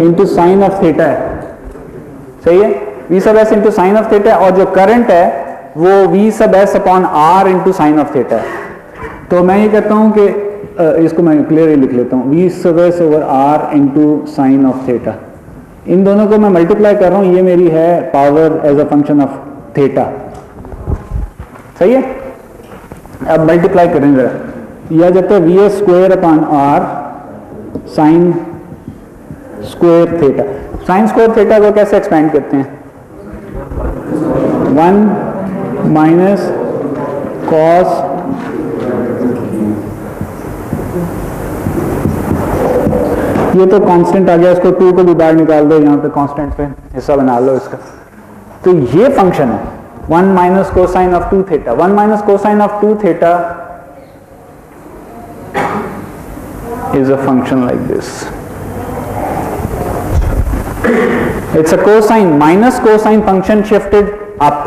into sine of theta है, सही है, V sub S into sine of theta है, और जो करंट है वो V sub S upon R into sine of theta है। तो मैं ये कहता हूं कि इसको मैं क्लियरली लिख लेता हूं, V sub S over R into sine of theta, इन दोनों को मैं मल्टीप्लाई कर रहा हूं, ये मेरी है power as a function of theta, सही है। अब मल्टीप्लाई करें जरा, यह जाता है VS square upon R sine square theta. Sine square theta को कैसे एक्सपेंड करते हैं, 1 माइनस कॉस ये तो कांस्टेंट आ गया, इसको 2 को भी बाहर निकाल दो, यहाँ पे कांस्टेंट पे हिस्सा बना लो इसका। तो ये फंक्शन है 1 minus cosine of 2 theta. 1 minus cosine of 2 theta is a function like this. It's a cosine minus cosine function shifted up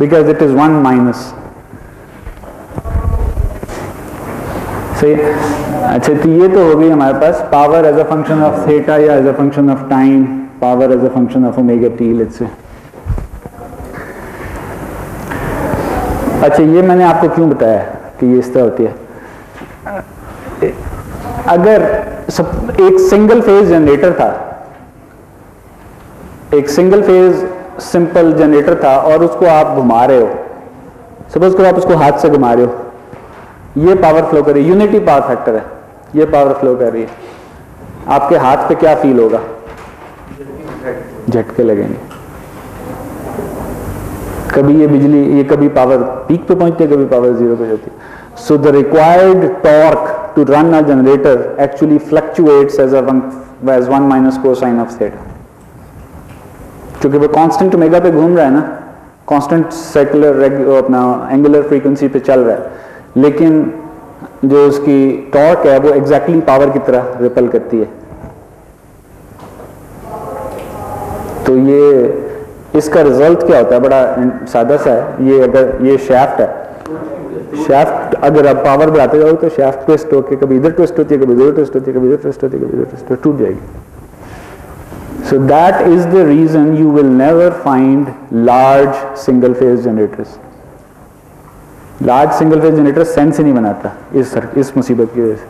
because it is 1 minus. सही। अच्छा तो ये तो हो गई हमारे पास power as a function of theta या as a function of time, power as a function of omega T let's say. अच्छा ये मैंने आपको क्यों बताया कि ये इस तरह होती है। अगर एक सिंगल फेज जनरेटर था, एक सिंगल फेज सिंपल जनरेटर था और उसको आप घुमा रहे हो, सपोज करो आप उसको हाथ से घुमा रहे हो, ये पावर फ्लो कर रही है, यूनिटी पावर फैक्टर है, ये पावर फ्लो कर रही है, आपके हाथ पे क्या फील होगा, झटके लगेंगे। कभी ये बिजली, ये कभी पावर पीक पे पहुंचती है, कभी पावर जीरो पे जाती है। So the required torque to run a generator actually fluctuates as 1 minus cosine of theta, क्योंकि वो कांस्टेंट ओमेगा पे घूम रहा है ना, कांस्टेंट सेकुलर अपना एंगुलर फ्रीक्वेंसी पे चल रहा है, लेकिन जो उसकी टॉर्क है वो एग्जैक्टली पावर की तरह रिपल करती है। तो ये इसका रिजल्ट क्या होता है, बड़ा सादा सा है। ये अगर ये शाफ्ट है, शाफ्ट अगर आप पावर बढ़ाते जाओ तो शाफ्ट ट्विस्ट होकर कभी इधर ट्विस्ट होती है, कभी इधर ट्विस्ट होती है, कभी इधर ट्विस्ट होती है, कभी इधर ट्विस्ट, टूट जाएगी। So that is the reason you will never find large single phase generators. Large single phase generator sense ही नहीं बनाता इस मुसीबत की वजह से।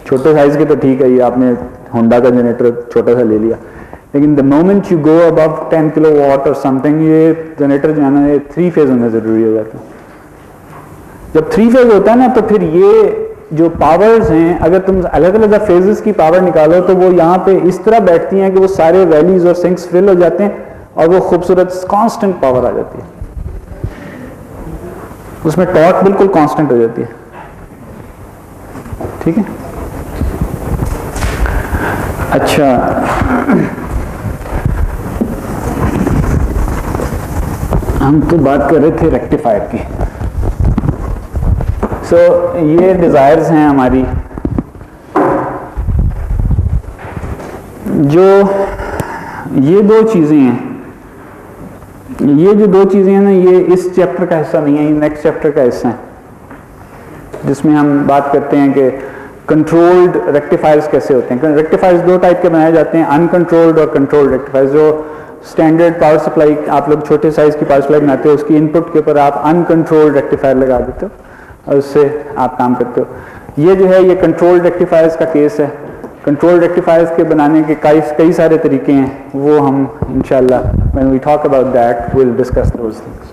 छोटे साइज के तो ठीक है, ये आपने होंडा का जनरेटर छोटा सा ले लिया, लेकिन the moment you go above 10 kilowatt और समथिंग, ये जनरेटर जो है ना, ये 3 फेज होना जरूरी हो जाता है। जब 3 फेज होता है ना, तो फिर ये जो पावर्स हैं, अगर तुम अलग अलग फेजेस की पावर निकालो तो वो यहाँ पे इस तरह बैठती हैं कि वो सारे वैल्यूज और सिंक्स फिल हो जाते हैं और वो खूबसूरत कांस्टेंट पावर आ जाती है, उसमें टॉर्क बिल्कुल कांस्टेंट हो जाती है। ठीक है। अच्छा हम तो बात कर रहे थे रेक्टिफायर की। सो ये डिजायर्स हैं हमारी, जो ये 2 चीजें हैं, ये जो 2 चीजें हैं ना, ये इस चैप्टर का हिस्सा नहीं है, ये नेक्स्ट चैप्टर का हिस्सा है, जिसमें हम बात करते हैं कि कंट्रोल्ड रेक्टिफायर्स कैसे होते हैं। रेक्टिफायर्स 2 टाइप के बनाए जाते हैं, अनकंट्रोल्ड और कंट्रोल्ड रेक्टिफायर्स। जो स्टैंडर्ड पावर सप्लाई आप लोग छोटे साइज की पावर सप्लाई बनाते हो, उसकी इनपुट के ऊपर आप अनकंट्रोल्ड रेक्टिफायर लगा देते हो और उससे आप काम करते हो। ये जो है ये कंट्रोल्ड रेक्टिफायर्स का केस है। कंट्रोल्ड रेक्टिफायर्स के बनाने के कई सारे तरीके हैं, वो हम इंशाल्लाह when we talk about that will discuss those things.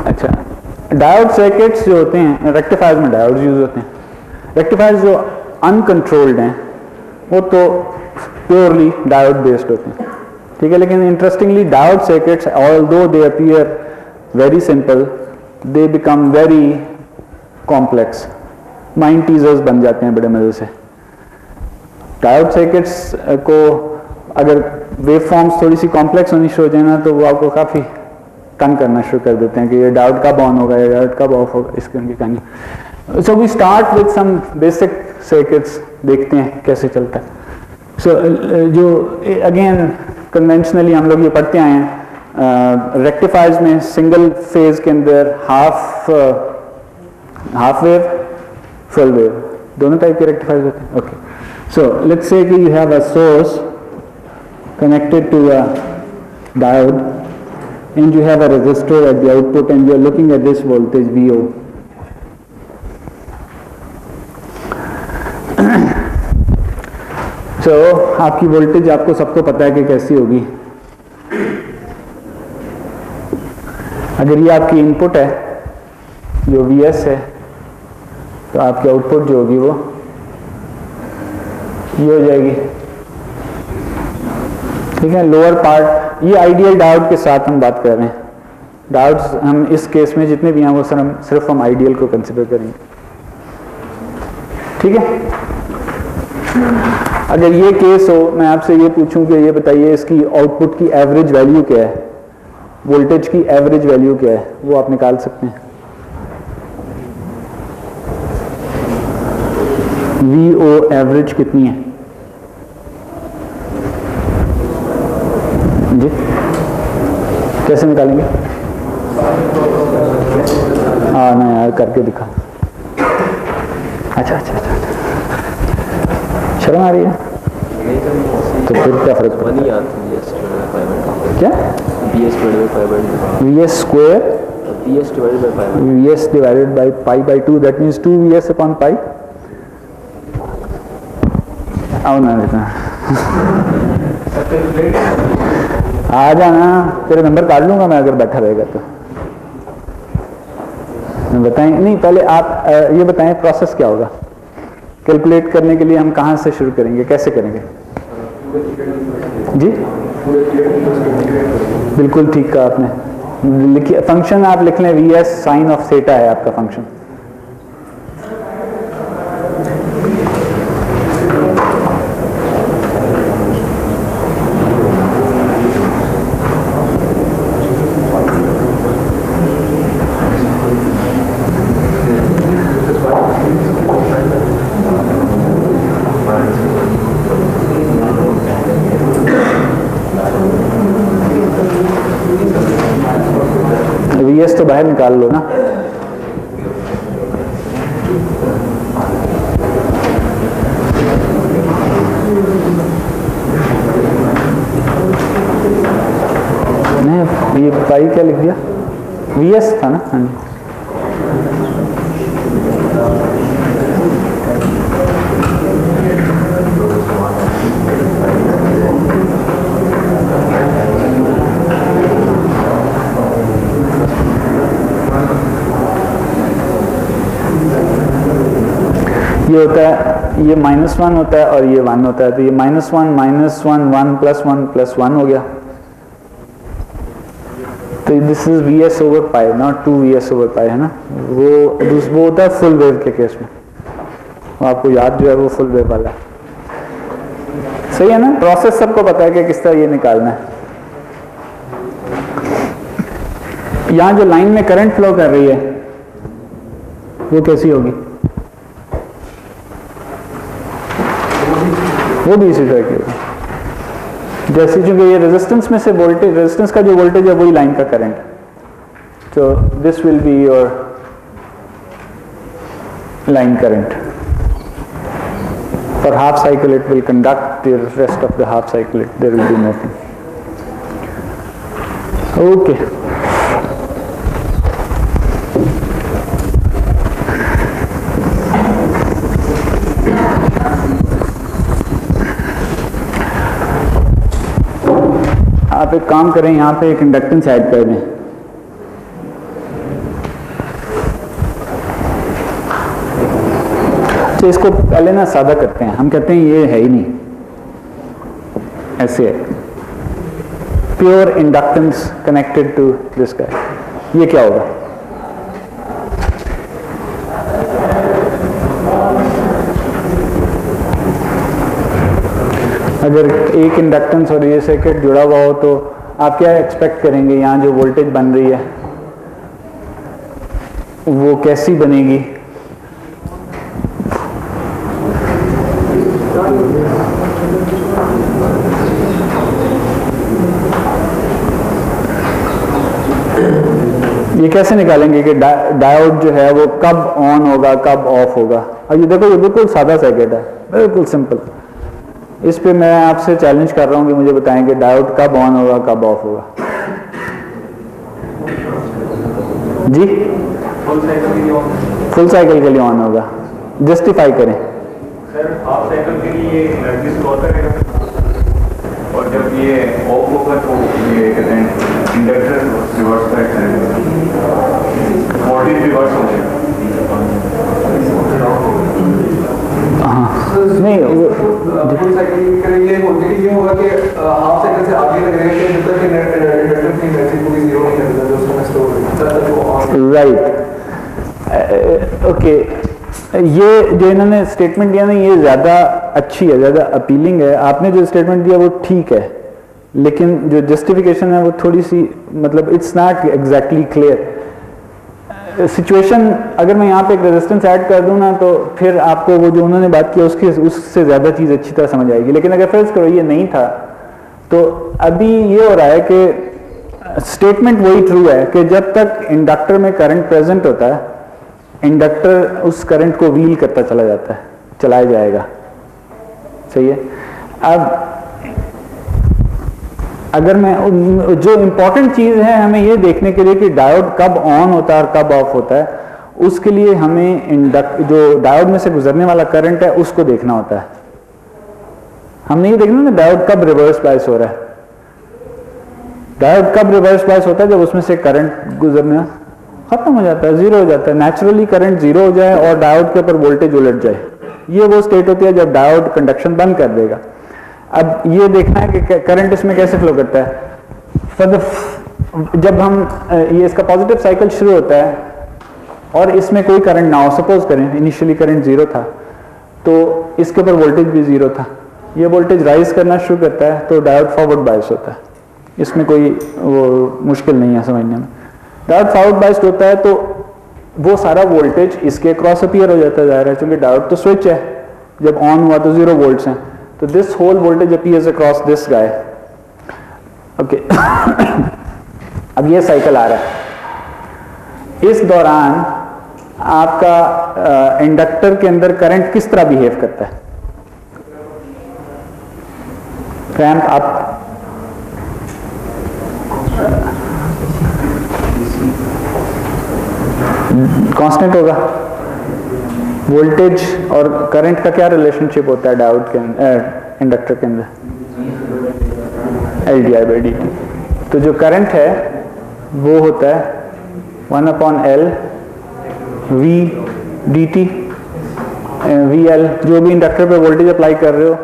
अच्छा, डायोड सर्किट्स जो होते हैं, रेक्टिफायर्स में डायोड्स यूज होते हैं। रेक्टिफायर्स जो अनकंट्रोल्ड हैं वो तो प्योरली डायोड बेस्ड होते हैं, ठीक है। लेकिन interestingly diode circuits, although they appear very simple, they become very complex, mind teasers बन जाते हैं बड़े मजे से। डायोड सर्किट्स को अगर वेव फॉर्म्स थोड़ी सी कॉम्प्लेक्स होनी शुरू हो जाए ना, तो वो आपको काफ़ी तंग करना शुरू कर देते हैं कि ये डायोड कब ऑन होगा, ये डायोड कब ऑफ होगा, इसकी उनकी कहानी। So we start with some basic circuits, देखते हैं कैसे चलता है. So जो again conventionally हम लोग ये पढ़ते आए हैं, रेक्टिफायर्स में सिंगल फेज के अंदर हाफ वेव, फुल वेव, दोनों टाइप के रेक्टिफायर्स होते हैं. ओके, सो लेट्स से कि you have a source connected to a diode and you have a resistor at the output and you are looking at this voltage VO. So, आपकी वोल्टेज आपको सबको पता है कि कैसी होगी. अगर ये आपकी इनपुट है जो Vs है, तो आपकी आउटपुट जो होगी वो ये हो जाएगी. ठीक है, लोअर पार्ट, ये आइडियल डायोड के साथ हम बात कर रहे हैं. डायोड्स हम इस केस में जितने भी हैं वो सिर्फ हम आइडियल को कंसिडर करेंगे. ठीक है, अगर ये केस हो, मैं आपसे ये पूछूं कि ये बताइए इसकी आउटपुट की एवरेज वैल्यू क्या है, वोल्टेज की एवरेज वैल्यू क्या है, वो आप निकाल सकते हैं. VO एवरेज कितनी है जी, कैसे निकालेंगे? हाँ ना यार, करके दिखा. अच्छा अच्छा अच्छा, शर्म आ रही है तो फिर क्या फर्क पड़ता है? क्या VS square VS divided by pi by 2, that means 2 VS upon pi. आओ ना देखना, आ जाना, तेरे नंबर काट लूंगा मैं अगर बैठा रहेगा तो. बताएं, नहीं पहले आप ये बताएं प्रोसेस क्या होगा. कैलकुलेट करने के लिए हम कहाँ से शुरू करेंगे, कैसे करेंगे जी? बिल्कुल ठीक कहा आपने. लिखिए फंक्शन, आप लिख लें VS साइन ऑफ थीटा है आपका फंक्शन. VS तो बाहर निकाल लो ना. नहीं, ये पाई क्या लिख दिया? VS था ना. हाँ जी, ये होता है, ये -1 होता है और ये 1 होता है, तो ये -1 -1 1 + 1 हो गया. तो this is VS over pi, not 2 VS over पाई, है ना. वो होता है फुल वेव के केस में. वो आपको याद जो है वो फुल वेव वाला. सही है ना. प्रोसेस सबको पता है कि किस तरह ये निकालना है. यहाँ जो लाइन में करंट फ्लो कर रही है वो कैसी होगी? वो भी इसी तरह की होगी. जैसे चूंकि ये रेजिस्टेंस में से वोल्टेज, रेजिस्टेंस का जो वोल्टेज है वही लाइन का करंट. तो this will be your line current. For half cycle it will conduct, the rest of the half cycle there will be nothing. Okay. आप एक काम करें, यहाँ पे एक इंडक्टेंस ऐड कर दें. तो इसको पहले ना सादा करते हैं. हम कहते हैं ये है ही नहीं, ऐसे है pure inductance connected to this guy. ये क्या होगा? अगर एक इंडक्टेंस और ये सर्किट जुड़ा हुआ हो तो आप क्या एक्सपेक्ट करेंगे? यहाँ जो वोल्टेज बन रही है वो कैसी बनेगी? कैसे निकालेंगे कि डायोड जो है वो कब ऑन होगा कब ऑफ होगा? और ये देखो, ये बिल्कुल सादा सर्किट है, बिल्कुल सिंपल। इस पे मैं आपसे चैलेंज कर रहा हूँ कि मुझे बताएं कि डायोड कब ऑन होगा कब ऑफ होगा। जी, फुल साइकिल के लिए ऑन होगा। जस्टिफाई करें। सर हाफ साइकिल के लिए एनर्जी स्टोर करेगा, और जब ये ऑफ होगा तो ये कहते हैं इंडक्टर रिवर्स करेगा, वोल्टेज रिवर्स हो जाएगा। हाँ नहीं, फुल साइकिल के लिए वोल्टेज ये होगा कि हाफ साइकिल से आगे लग रहे हैं कि जब तक इंडक्टर की एनर्जी पूरी जीरो नहीं कर देता जो उसमें स्टोर होगी। Right, okay. ये जो इन्होंने स्टेटमेंट दिया ना, ये ज़्यादा अच्छी है, ज़्यादा अपीलिंग है। आपने जो स्टेटमेंट दिया वो ठीक है, लेकिन जो जस्टिफिकेशन है वो थोड़ी सी, मतलब it's not exactly clear. Situation अगर मैं यहाँ पे एक रेजिस्टेंस ऐड कर दूँ ना, तो फिर आपको वो जो उन्होंने बात की उससे ज़्यादा चीज़ अच्छी तरह समझ आएगी। लेकिन अगर फर्ज करो ये नहीं था, तो अभी ये हो रहा है कि स्टेटमेंट वही ट्रू है कि जब तक इंडक्टर में करंट प्रेजेंट होता है, इंडक्टर उस करंट को व्हील करता चला जाता है, चलाया जाएगा। सही है। अब अगर मैं, जो इंपॉर्टेंट चीज है हमें ये देखने के लिए कि डायोड कब ऑन होता है और कब ऑफ होता है, उसके लिए हमें जो डायोड में से गुजरने वाला करंट है उसको देखना होता है। हमने ये देखना ना डायोड कब रिवर्स बायस हो रहा है। डायोड कब रिवर्स बायस होता है? जब उसमें से करंट गुजरना खत्म हो जाता है, जीरो हो जाता है। नेचुरली करंट जीरो हो जाए और डायोड के ऊपर वोल्टेज उलट जाए, ये वो स्टेट होती है जब डायोड कंडक्शन बंद कर देगा। अब ये देखना है कि करंट इसमें कैसे फ्लो करता है। जब हम ये इसका पॉजिटिव साइकिल शुरू होता है और इसमें कोई करंट ना हो, सपोज करें इनिशियली करंट जीरो था, तो इसके ऊपर वोल्टेज भी जीरो था। ये वोल्टेज राइज करना शुरू करता है तो डायोड फॉरवर्ड बायस होता है। इसमें कोई वो मुश्किल नहीं है समझने में। डायोड फॉरवर्ड बायस्ड होता है तो वो सारा वोल्टेज इसके क्रॉस अपीयर हो जाता है, जाहिर है, क्योंकि डायोड तो स्विच है। जब ऑन हुआ तो 0 वोल्ट्स हैं, तो this whole voltage appears across this guy. Okay, अब ये साइकिल आ रहा है। इस दौरान आपका इंडक्टर के अंदर करंट किस तरह बिहेव करता है? रैंप अप, कांस्टेंट होगा। वोल्टेज और करंट का क्या रिलेशनशिप होता है डायोड के इंडक्टर के अंदर? LdI/dt। तो जो करंट है वो होता है 1/L V dt। VL जो भी इंडक्टर पे वोल्टेज अप्लाई कर रहे हो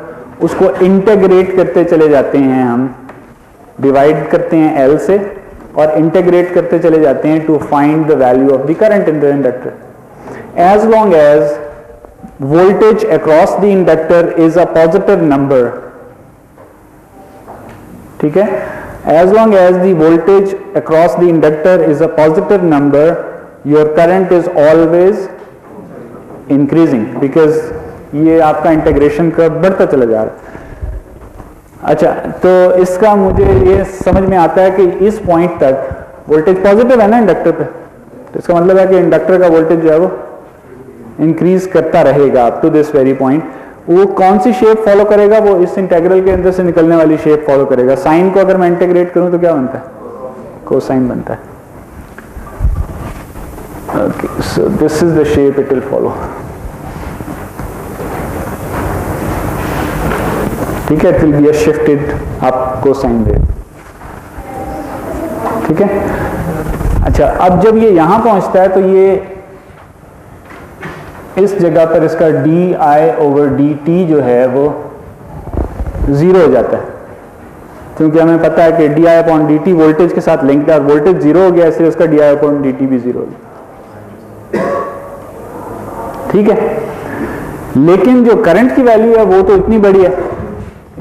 उसको इंटेग्रेट करते चले जाते हैं हम, डिवाइड करते हैं L से और इंटेग्रेट करते चले जाते हैं to find the value of the current in the inductor. As long as voltage across the inductor is a positive number, ठीक है, as long as the voltage across the inductor is a positive number, your current is always increasing, because ये आपका इंटीग्रेशन कर्व बढ़ता चला जा रहा है। अच्छा, तो इसका मुझे ये समझ में आता है कि इस पॉइंट तक वोल्टेज पॉजिटिव है ना इंडक्टर पे, तो इसका मतलब है कि इंडक्टर का वोल्टेज जो है वो इंक्रीज करता रहेगा up to this very point. वो कौन सी शेप फॉलो करेगा? वो इस इंटीग्रल के अंदर से निकलने वाली शेप फॉलो करेगा। साइन को अगर मैं इंटीग्रेट करूं तो क्या बनता है? कोसाइन बनता है। Okay, so this is the shape it will follow. ठीक है, it will be a shifted up cosine wave. ठीक है। अच्छा, अब जब ये यहां पहुंचता है तो ये इस जगह पर इसका di/dt जो है वो 0 हो जाता है, क्योंकि हमें पता है कि di/dt वोल्टेज के साथ लिंक्ड है और वोल्टेज 0 हो गया, इसलिए उसका di/dt भी 0 हो गया। ठीक है, लेकिन जो करंट की वैल्यू है वो तो इतनी बड़ी है,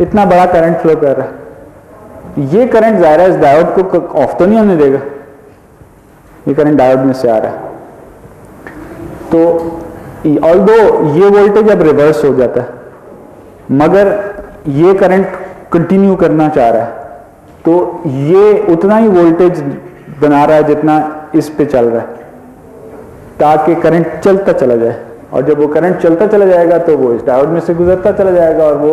इतना बड़ा करंट फ्लो कर रहा है। ये करंट जाहिर है इस डायोड को ऑफ तो नहीं होने देगा, ये करंट डायोड में से आ रहा है। तो ऑल्दो ये वोल्टेज अब रिवर्स हो जाता है, मगर ये करंट कंटिन्यू करना चाह रहा है, तो ये उतना ही वोल्टेज बना रहा है जितना इस पे चल रहा है ताकि करंट चलता चला जाए, और जब वो करंट चलता चला जाएगा तो वो इस डायोड में से गुजरता चला जाएगा और वो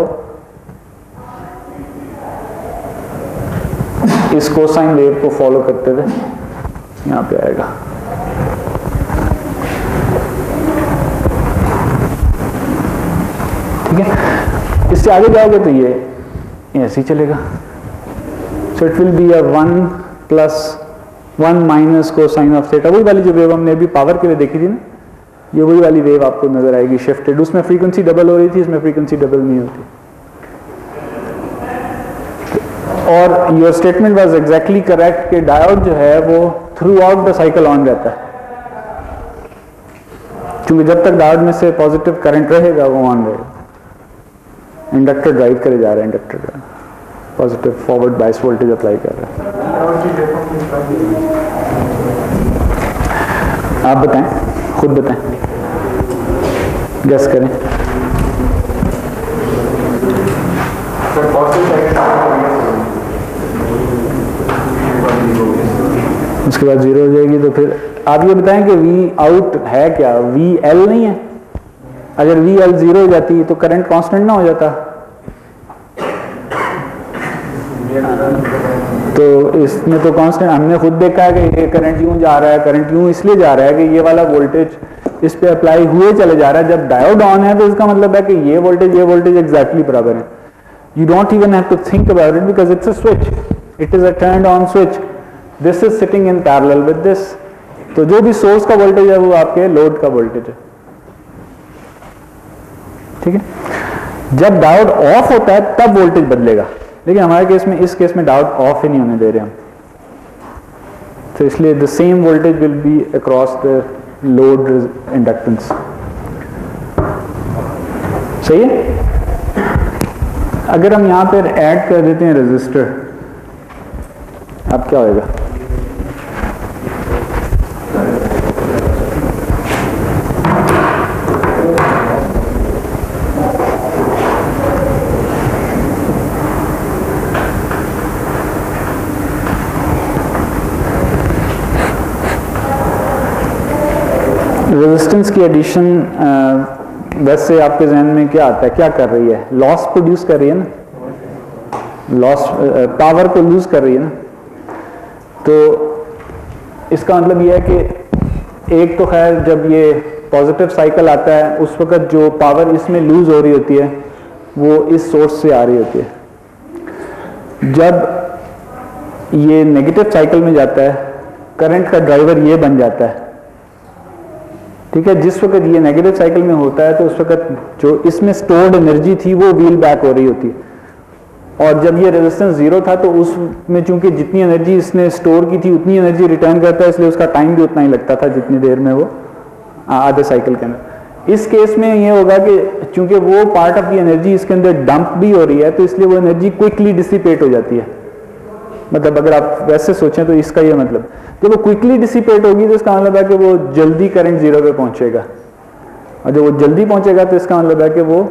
इस कोसाइन वेव को फॉलो करते हुए यहाँ पे आएगा। ठीक है, इससे आगे जाओगे तो ये ऐसे ही चलेगा। So it will be a 1 + 1 minus cosine of theta. वही वाली जो वेव हमने अभी पावर के लिए देखी थी ना, ये वही वाली वेव आपको नजर आएगी शिफ्टेड। उसमें फ्रीक्वेंसी डबल हो रही थी, इसमें फ्रीक्वेंसी डबल नहीं होती। और your statement was exactly correct कि डायोड जो है वो through out the cycle on रहता है, क्योंकि जब तक डायोड में से पॉजिटिव करंट रहेगा वो ऑन रहेगा। इंडक्टर ड्राइव करे जा रहा है, inductor positive forward bias voltage apply कर रहा है। आप बताएं, खुद बताएं, गेस करें। उसके बाद 0 हो जाएगी। तो फिर आप ये बताएं कि वी आउट है क्या, वी एल नहीं है? अगर वी एल 0 हो जाती तो करंट कांस्टेंट ना हो जाता। तो इसमें तो कांस्टेंट, हमने खुद देखा है कि ये करंट यूं जा रहा है, करंट यूं इसलिए जा रहा है कि ये वाला वोल्टेज इस पे अप्लाई हुए चले जा रहा है। जब डायोड ऑन है तो इसका मतलब है कि ये वोल्टेज एग्जैक्टली बराबर है। You don't even have to think about it because it's a switch, it is a turned on switch, this is sitting in parallel with this. तो जो भी सोर्स का वोल्टेज है वो आपके लोड का वोल्टेज है। ठीक है, जब डायोड ऑफ होता है तब वोल्टेज बदलेगा, लेकिन हमारे केस में, इस केस में डायोड ऑफ ही नहीं होने दे रहे हम, तो इसलिए the same voltage will be across the load inductance. सही है। अगर हम यहां पर ऐड कर देते हैं रेजिस्टर, अब क्या होगा? रेजिस्टेंस की एडिशन वैसे आपके जहन में क्या आता है, क्या कर रही है? लॉस प्रोड्यूस कर रही है ना, लॉस पावर को लूज कर रही है ना। तो इसका मतलब यह है कि एक तो खैर जब ये पॉजिटिव साइकिल आता है उस वक्त जो पावर इसमें लूज हो रही होती है वो इस सोर्स से आ रही होती है। जब ये नेगेटिव साइकिल में जाता है करंट का ड्राइवर ये बन जाता है। ठीक है, जिस वक्त ये नेगेटिव साइकिल में होता है तो उस वक्त जो इसमें स्टोर्ड एनर्जी थी वो व्हील बैक हो रही होती है, और जब ये रेजिस्टेंस 0 था तो उसमें चूंकि जितनी एनर्जी इसने स्टोर की थी उतनी एनर्जी रिटर्न करता है, इसलिए उसका टाइम भी उतना ही लगता था जितनी देर में वो आधे साइकिल के अंदर। इस केस में ये होगा कि चूंकि वो पार्ट ऑफ द एनर्जी इसके अंदर डंप भी हो रही है तो इसलिए वो एनर्जी क्विकली डिसिपेट हो जाती है। मतलब अगर आप वैसे सोचें तो इसका ये मतलब जब वो क्विकली डिसिपेट होगी तो इसका मतलब है कि वो जल्दी करंट 0 पे पहुंचेगा, और जब वो जल्दी पहुंचेगा तो इसका मतलब है कि वो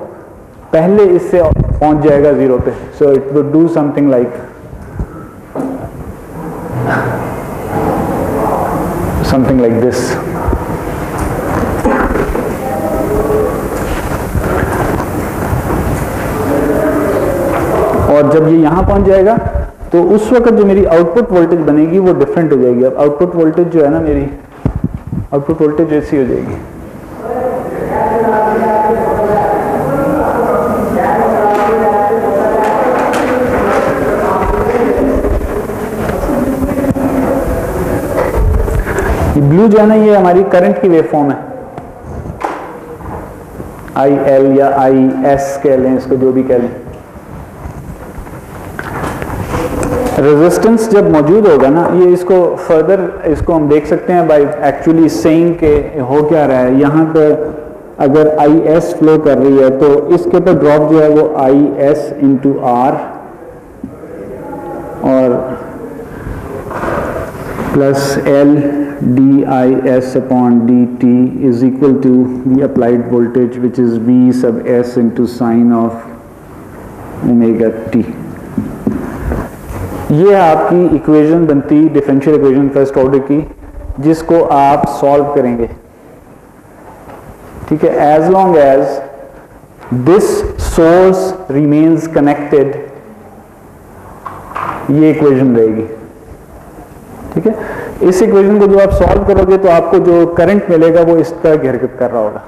पहले इससे पहुंच जाएगा 0 पे। So it would do something like this. और जब ये यहां पहुंच जाएगा तो उस वक्त जो मेरी आउटपुट वोल्टेज बनेगी वो डिफरेंट हो जाएगी। अब आउटपुट वोल्टेज जो है ना, मेरी आउटपुट वोल्टेज ऐसी हो जाएगी। ब्लू जो है ना ये हमारी करंट की वेव फॉर्म है, IL या IS कह लें इसको, जो भी कह लें। रेजिस्टेंस जब मौजूद होगा ना, ये इसको फर्दर इसको हम देख सकते हैं बाय एक्चुअली सेइंग के हो क्या रहा है। यहाँ पे अगर IS फ्लो कर रही है तो इसके ऊपर ड्रॉप जो है वो IS इंटू R और plus L DIS upon DT is equal to the applied voltage which is V sub S into sine of omega T। ये आपकी इक्वेशन बनती डिफरेंशियल इक्वेशन फर्स्ट ऑर्डर की जिसको आप सॉल्व करेंगे, ठीक है, as long as this source remains connected, ये इक्वेशन रहेगी, ठीक है। इस इक्वेशन को जो आप सॉल्व करोगे तो आपको जो करंट मिलेगा वो इस तरह की हरकत कर रहा होगा।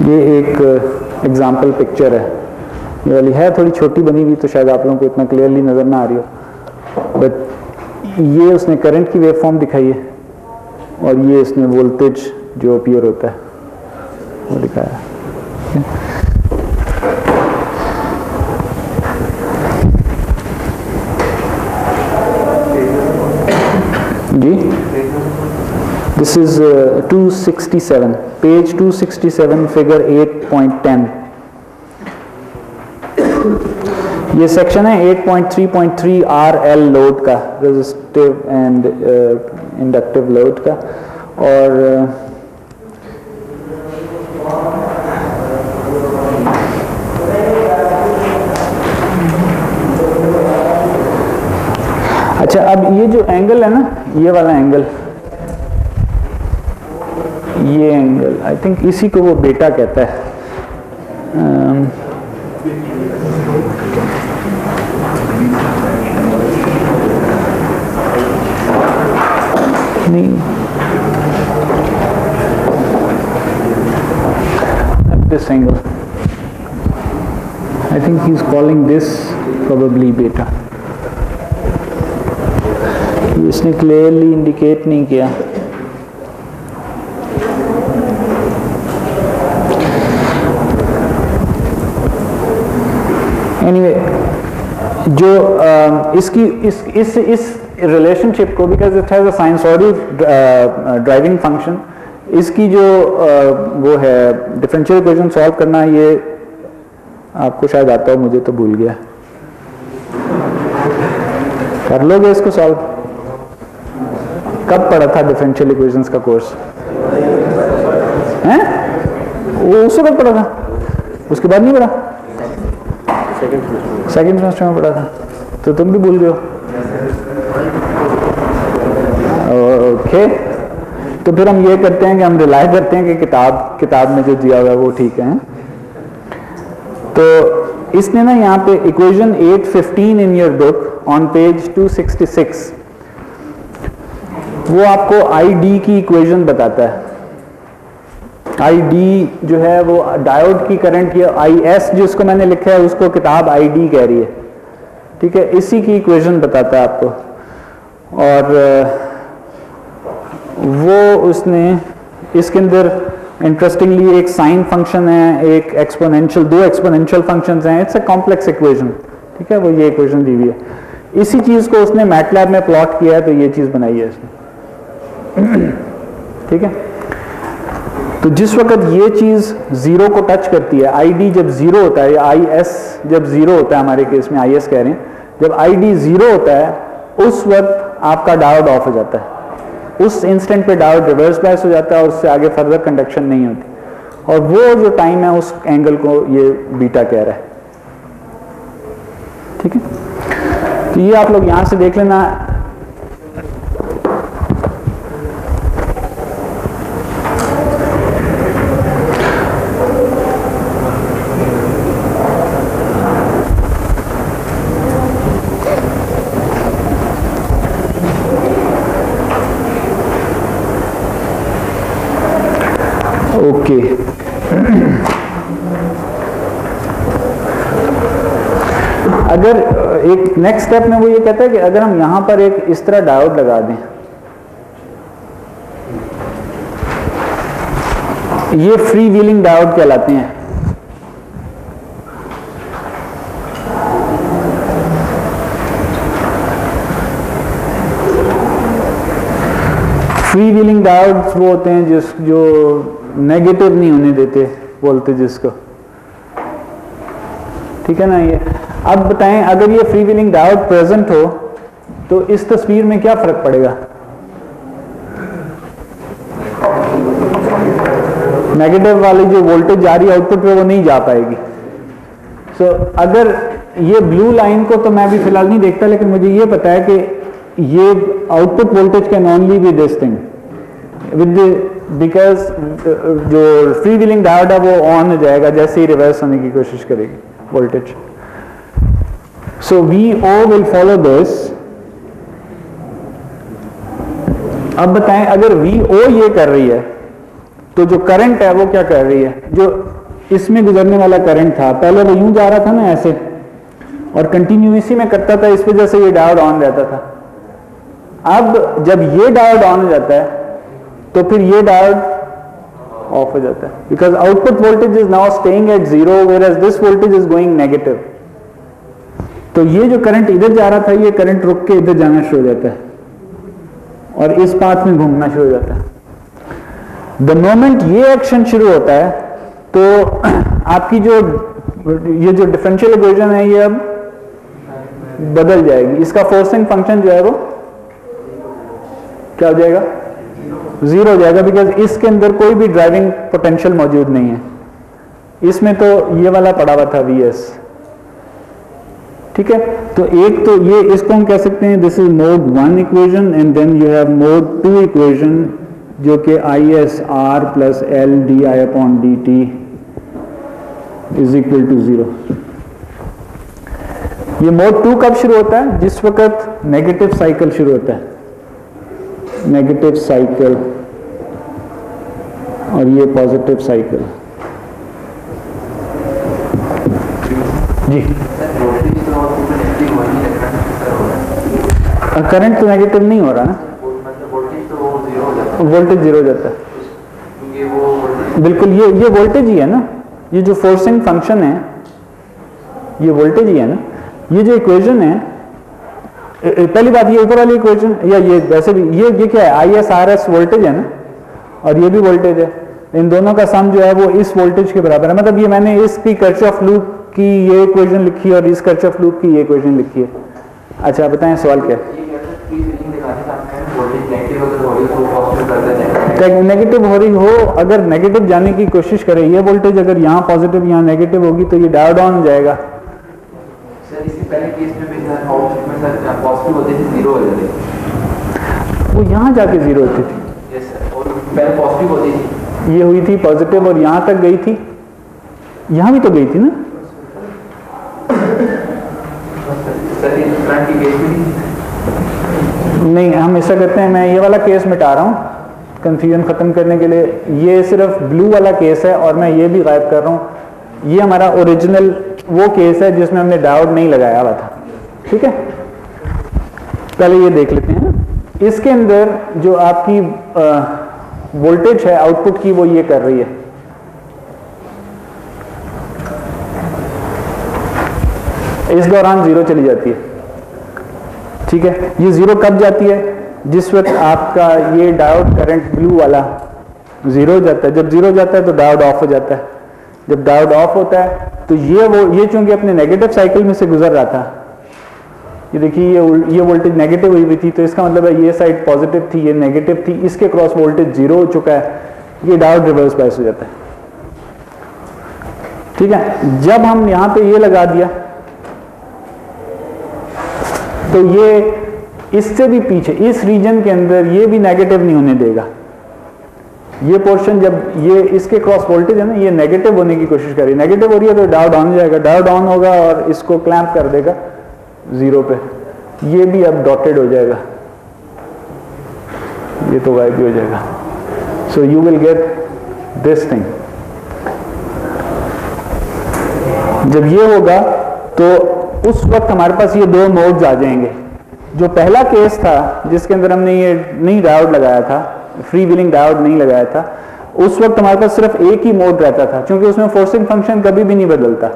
ये एक एग्जाम्पल पिक्चर है, ये वाली है थोड़ी छोटी बनी हुई तो शायद आप लोगों को इतना क्लियरली नज़र ना आ रही हो, बट ये उसने करंट की वेव फॉर्म दिखाई है और ये इसने वोल्टेज जो अपीयर होता है वो दिखाया है। जी This is 267, page 267, figure 8.10. ये सेक्शन है 8.3.3 RL लोड का, रेजिस्टिव एंड इंडक्टिव लोड का, और अच्छा, अब ये जो एंगल है ना, ये वाला एंगल, ये एंगल आई थिंक इसी को वो बीटा कहता है। नहीं, this angle I think he's calling this probably beta, इसने क्लियरली इंडिकेट नहीं किया। एनीवे जो इसकी इस रिलेशनशिप को, because it has a sinusoidal driving function, इसकी जो वो है डिफरेंशियल इक्वेशन सॉल्व करना, ये आपको शायद आता हो, मुझे तो भूल गया। कर लोगे इसको सॉल्व? कब पढ़ा था डिफरेंशियल इक्वेशंस का कोर्स? हैं? वो उस वक्त पढ़ा था, उसके बाद नहीं पढ़ा? सेकेंड सेमेस्टर में पढ़ा था, तो तुम भी भूल गए हो। ओके, तो फिर हम ये करते हैं कि हम रिलाई करते हैं कि किताब में जो दिया हुआ है वो ठीक है। तो इसने ना यहाँ पे equation 815 in your book on page 266, वो आपको ID की इक्वेशन बताता है। ID जो है वो डायोड की करंट, या IS जिसको मैंने लिखा है उसको किताब ID कह रही है, ठीक है, इसी की इक्वेशन बताता है आपको। और वो उसने इसके अंदर इंटरेस्टिंगली एक साइन फंक्शन है, एक एक्सपोनेंशियल, दो एक्सपोनेंशियल फंक्शंस हैं, इट्स अ कॉम्प्लेक्स इक्वेशन, ठीक है, वो ये इक्वेशन दी हुई है। इसी चीज को उसने मैटलैब में प्लॉट किया है, तो ये चीज बनाई है इसने, ठीक है। तो जिस वक्त ये चीज जीरो को टच करती है, ID जब जीरो होता है, या IS जब जीरो होता है, हमारे केस में IS कह रहे हैं, जब ID जीरो होता है उस वक्त आपका डायोड ऑफ हो जाता है, उस इंस्टेंट पे डायोड रिवर्स बायस हो जाता है और उससे आगे फर्दर कंडक्शन नहीं होती, और वो जो टाइम है उस एंगल को ये बीटा कह रहा है, ठीक है। तो ये आप लोग यहां से देख लेना। ओके, अगर एक नेक्स्ट स्टेप में वो ये कहता है कि अगर हम यहां पर एक इस तरह डायोड लगा दें, ये फ्री व्हीलिंग डायोड कहलाते हैं। फ्री व्हीलिंग डायोड्स वो होते हैं जो नेगेटिव नहीं होने देते वोल्टेजेस को, ठीक है ना। ये अब बताएं अगर ये फ्री व्हीलिंग डायोड प्रेजेंट हो तो इस तस्वीर में क्या फर्क पड़ेगा? नेगेटिव वाली जो वोल्टेज जा रही है आउटपुट पे वो नहीं जा पाएगी। सो अगर ये ब्लू लाइन को तो मैं भी फिलहाल नहीं देखता, लेकिन मुझे ये पता है कि ये output voltage can only be this thing with because जो फ्री व्हीलिंग डायोड है वो ऑन हो जाएगा जैसे ही रिवर्स होने की कोशिश करेगी voltage. So VO will follow this. अब बताएं अगर VO ये कर रही है तो जो करंट है वो क्या कर रही है? जो इसमें गुजरने वाला करंट था पहले वो यूं जा रहा था ना ऐसे, और कंटिन्यूसी में करता था, इस वजह से ये डायोड ऑन रहता था। अब जब ये डायोड ऑन हो जाता है तो फिर ये डायोड ऑफ हो जाता है, because output voltage is now staying at zero whereas this voltage is going negative. तो ये जो करंट इधर जा रहा था ये करंट रुक के इधर जाना शुरू हो जाता है और इस पाथ में घूमना शुरू हो जाता है। द मोमेंट ये एक्शन शुरू होता है तो आपकी जो ये जो डिफरेंशियल इक्वेशन है ये अब बदल जाएगी। इसका फोर्सिंग फंक्शन जो है वो क्या हो जाएगा? जीरो हो जाएगा, बिकॉज इसके अंदर कोई भी ड्राइविंग पोटेंशियल मौजूद नहीं है। इसमें तो ये वाला पड़ा हुआ था Vs, ठीक है। तो एक तो ये इसको हम कह सकते हैं this is mode 1 equation and then you have mode 2 equation जो कि ISR plus L di upon dt is equal to 0। ये मोड 2 कब शुरू होता है? जिस वक्त नेगेटिव साइकिल शुरू होता है, नेगेटिव साइकिल, और ये पॉजिटिव साइकिल। जी करंट तो नेगेटिव नहीं हो रहा ना, वोल्टेज जीरो हो जाता है। बिल्कुल ये वोल्टेज ही है ना, ये जो फोर्सिंग फंक्शन है ये वोल्टेज ही है ना। ये जो इक्वेशन है, पहली बात ये ऊपर वाली इक्वेशन या ये वैसे भी ये क्या है? ISRS वोल्टेज है ना, और ये भी वोल्टेज है। इन दोनों का सम जो है वो इस वोल्टेज के बराबर है। मतलब ये मैंने इसकी किरचॉफ लूप की ये इक्वेशन लिखी है और इस किरचॉफ लूप की ये इक्वेशन लिखी है। अच्छा बताएं सवाल क्या है? नेगेटिव हो रही हो, अगर नेगेटिव जाने की कोशिश करे, ये वोल्टेज अगर यहाँ पॉजिटिव यहाँ नेगेटिव होगी तो ये डायोड ऑन हो जाएगा। सर इससे पहले केस में भी सर आउटपुट में सर पॉजिटिव होते थे, जीरो हो जाते थे। वो यहाँ जाके जीरो होती थी। यस सर, और पहले पॉजिटिव होती थी, ये हुई थी पॉजिटिव और यहाँ तक गई थी, यहाँ भी तो गई थी ना। सर ये करंट की केस में नहीं, हम ऐसा करते हैं, मैं ये वाला केस मिटा रहा हूँ कंफ्यूजन खत्म करने के लिए। ये सिर्फ ब्लू वाला केस है और मैं ये भी गायब कर रहा हूँ। ये हमारा ओरिजिनल वो केस है जिसमें हमने डायोड नहीं लगाया हुआ था, ठीक है। पहले ये देख लेते हैं। इसके अंदर जो आपकी वोल्टेज है आउटपुट की वो ये कर रही है, इस दौरान जीरो चली जाती है, ठीक है। ये जीरो कब जाती है? जिस वक्त आपका ये डायोड करंट ब्लू वाला जीरो हो जाता है। जब जीरो हो जाता है तो डायोड ऑफ हो जाता है। जब डायोड ऑफ होता है तो ये चूंकि अपने नेगेटिव साइकिल में से गुजर रहा था, ये देखिए ये वोल्टेज नेगेटिव हुई थी, तो इसका मतलब है ये साइड पॉजिटिव थी, ये नेगेटिव थी, इसके क्रॉस वोल्टेज जीरो हो चुका है, ये डायोड रिवर्स बायस हो जाता है, ठीक है। जब हम यहां पे ये लगा दिया तो ये इससे भी पीछे इस रीजन के अंदर ये भी नेगेटिव नहीं होने देगा। ये पोर्शन जब ये इसके क्रॉस वोल्टेज है ना, ये नेगेटिव होने की कोशिश कर रही है, नेगेटिव हो रही है तो डायोड ऑन हो जाएगा, डायोड ऑन होगा और इसको क्लैंप कर देगा जीरो पे। ये भी अब डॉटेड हो जाएगा, ये तो गायब भी हो जाएगा। So you will get this thing. जब ये होगा तो उस वक्त हमारे पास ये दो मोड्स आ जाएंगे। जो पहला केस था जिसके अंदर हमने ये नहीं डायोड लगाया था, फ्री व्हीलिंग डायोड नहीं लगाया था, उस वक्त हमारे पास सिर्फ एक ही मोड रहता था, क्योंकि उसमें फोर्सिंग फंक्शन कभी भी नहीं बदलता,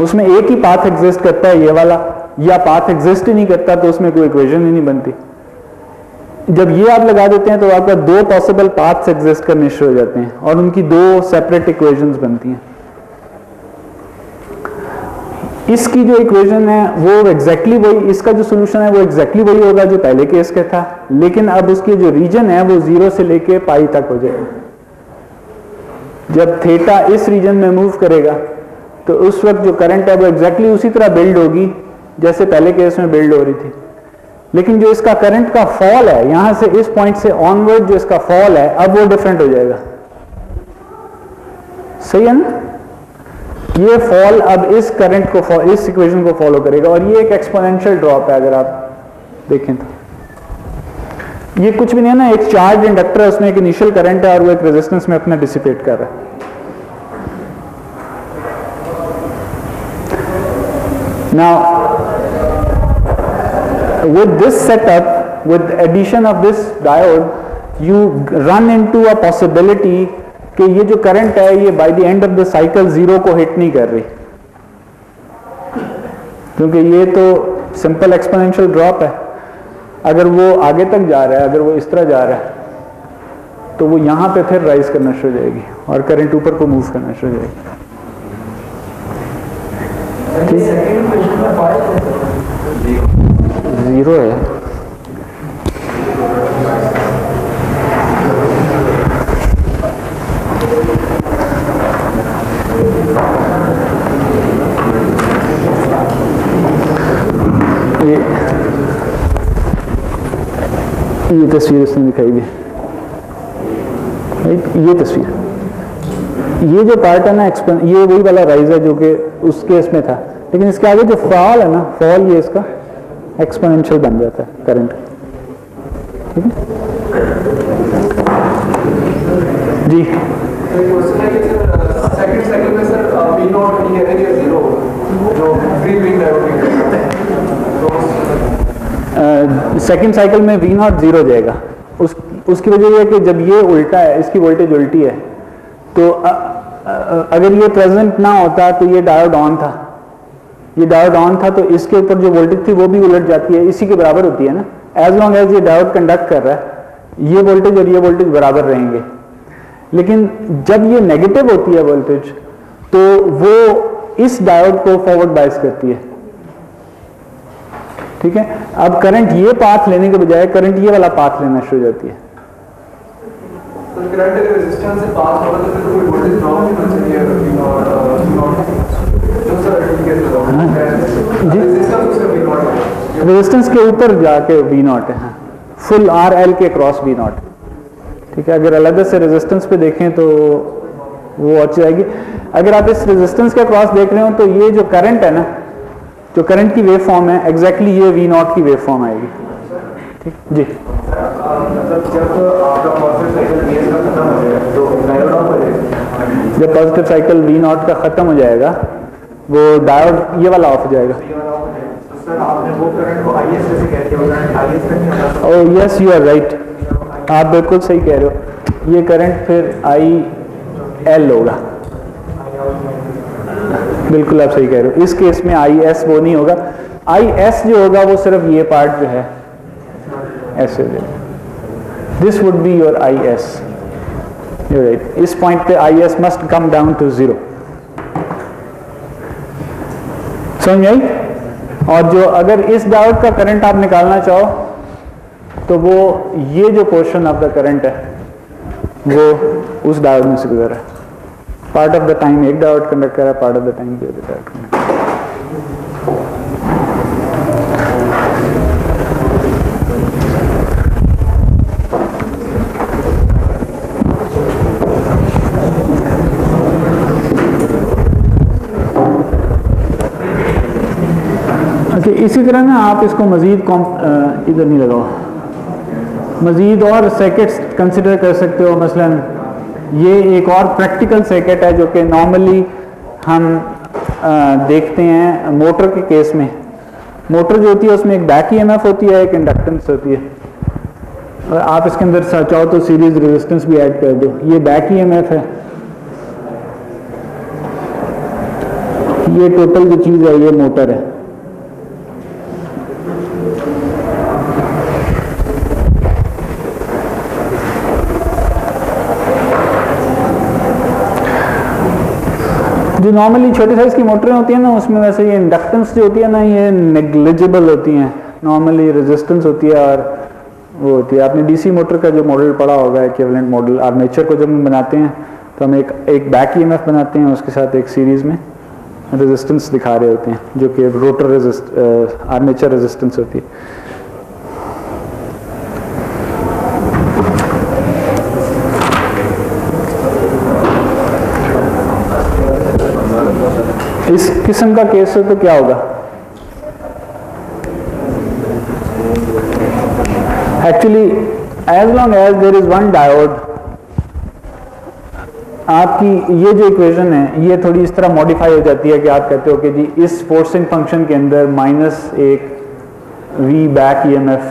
उसमें एक ही पाथ एग्जिस्ट करता है ये वाला, या पाथ एग्जिस्ट ही नहीं करता तो उसमें कोई इक्वेशन ही नहीं बनती। जब ये आप लगा देते हैं तो आपका दो पॉसिबल पाथ्स एग्जिस्ट करने शुरू हो जाते हैं और उनकी दो सेपरेट इक्वेशंस बनती हैं। इसकी जो इक्वेशन है वो एग्जैक्टली वही, इसका जो सोल्यूशन है वो एग्जैक्टली वही होगा जो पहले केस का था, लेकिन अब उसकी जो रीजन है वो 0 से लेके पाई तक हो जाएगा। जब थीटा इस रीजन में मूव करेगा तो उस वक्त जो करंट है वो एग्जैक्टली उसी तरह बिल्ड होगी जैसे पहले केस में बिल्ड हो रही थी, लेकिन जो इसका करंट का फॉल है यहां से इस पॉइंट से ऑनवर्ड जो इसका फॉल है अब वो डिफरेंट हो जाएगा। सही है ना? ये फॉल अब इस करंट को, इस इक्वेशन को फॉलो करेगा, और ये एक एक्सपोनेंशियल ड्रॉप है। अगर आप देखें तो ये कुछ भी नहीं है ना, एक चार्ज इंडक्टर है, उसमें एक इनिशियल करंट है और वो एक रेजिस्टेंस में अपना डिसिपेट कर रहा है। Now with this setup, with addition of this diode, you run into a possibility कि ये जो करंट है ये by the end of the cycle 0 को हिट नहीं कर रही, क्योंकि ये तो सिंपल एक्सपोनेंशियल ड्रॉप है। अगर वो आगे तक जा रहा है, अगर वो इस तरह जा रहा है, तो वो यहां पे फिर राइज करना शुरू हो जाएगी और करंट ऊपर को मूव करना शुरू हो जाएगी। जीरो है, ये तस्वीर इसने दिखाई दी, ये तस्वीर, ये जो पार्ट है ना ये वही वाला राइज है जो कि उस केस में था, लेकिन इसके आगे जो फॉल है ना, फॉल ये इसका एक्सपोनेंशियल बन जाता है करंट। ठीक है जी। सेकंड साइकिल में सर V0 ये है 0 जो फ्री व्हील है, सेकंड साइकिल में V0 0 हो जाएगा। उसकी वजह यह है कि जब ये उल्टा है, इसकी वोल्टेज उल्टी है, तो अगर ये प्रेजेंट ना होता तो ये डायोड ऑन था, ये डायोड ऑन था तो इसके ऊपर जो वोल्टेज थी वो भी उलट जाती है, इसी के बराबर होती है ना। एज लॉन्ग एज ये डायोड कंडक्ट कर रहा है ये वोल्टेज और ये वोल्टेज बराबर रहेंगे, लेकिन जब ये नेगेटिव होती है वोल्टेज तो वो इस डायोड को फॉरवर्ड बायस करती है। ठीक है, अब करंट ये पाथ लेने के बजाय करंट ये वाला पाथ लेना शुरू हो जाती है। तो करंट अगर रेजिस्टेंस से पास होगा तो फिर कोई वोल्टेज ड्रॉप नहीं होना चाहिए जो सर रेजिस्टेंस के ऊपर जाके V0 है, फुल RL के क्रॉस V0। ठीक है, अगर अलग से रेजिस्टेंस पे देखें तो वो अच्छी जाएगी। अगर आप इस रेजिस्टेंस के क्रॉस देख रहे हो तो ये जो करंट है ना, जो करंट की वेव फॉर्म है एग्जैक्टली ये V0 की वेव फॉर्म आएगी। ठीक जी। जब पॉजिटिव साइकिल V0 का खत्म हो जाएगा वो डायोड ये वाला ऑफ हो जाएगा। Oh yes you are right, आप बिल्कुल सही कह रहे हो, ये करंट फिर IL होगा। बिल्कुल आप सही कह रहे हो, इस केस में IS वो नहीं होगा, IS जो होगा वो सिर्फ ये पार्ट जो है ऐसे हो जाएगा। This would be your IS, you right. इस पॉइंट पे IS must come down to 0। समझ आई? और जो अगर इस डायोड का करंट आप निकालना चाहो तो वो ये जो पोर्शन ऑफ द करंट है वो उस डायोड में से गुजर रहा है। पार्ट ऑफ द टाइम एक डायोड कंडक्ट कर रहा है, part of the time the other diode conduct कर रहा है। इसी तरह ना आप इसको मजीद इधर नहीं लगाओ, मजीद और सर्किट्स कंसिडर कर सकते हो। मसलन ये एक और प्रैक्टिकल सर्किट है जो कि नॉर्मली हम देखते हैं मोटर के केस में। मोटर जो होती है उसमें एक बैक EMF होती है, एक इंडक्टेंस होती है, और आप इसके अंदर चाहो तो सीरीज रेजिस्टेंस भी ऐड कर दो। ये बैक EMF है, ये टोटल जो चीज़ है ये मोटर है। जो नॉर्मली छोटे साइज की मोटरें होती हैं ना, उसमें वैसे ये इंडक्टेंस जो होती है ना, ये नेग्लिजिबल होती हैं। नॉर्मली रेजिस्टेंस होती है और वो होती है। आपने डीसी मोटर का जो मॉडल पढ़ा होगा, इक्विवेलेंट मॉडल, आर्मेचर को जब हम बनाते हैं तो हम एक बैक ईएमएफ बनाते हैं, उसके साथ एक सीरीज में रेजिस्टेंस दिखा रहे होते हैं, जो कि रोटर आर्मेचर रेजिस्टेंस होती है। इस किस्म का केस है तो क्या होगा? Actually as long as there is one diode, आपकी ये जो इक्वेशन है ये थोड़ी इस तरह मॉडिफाई हो जाती है कि आप कहते हो कि जी इस फोर्सिंग फंक्शन के अंदर -1 V बैक ईएमएफ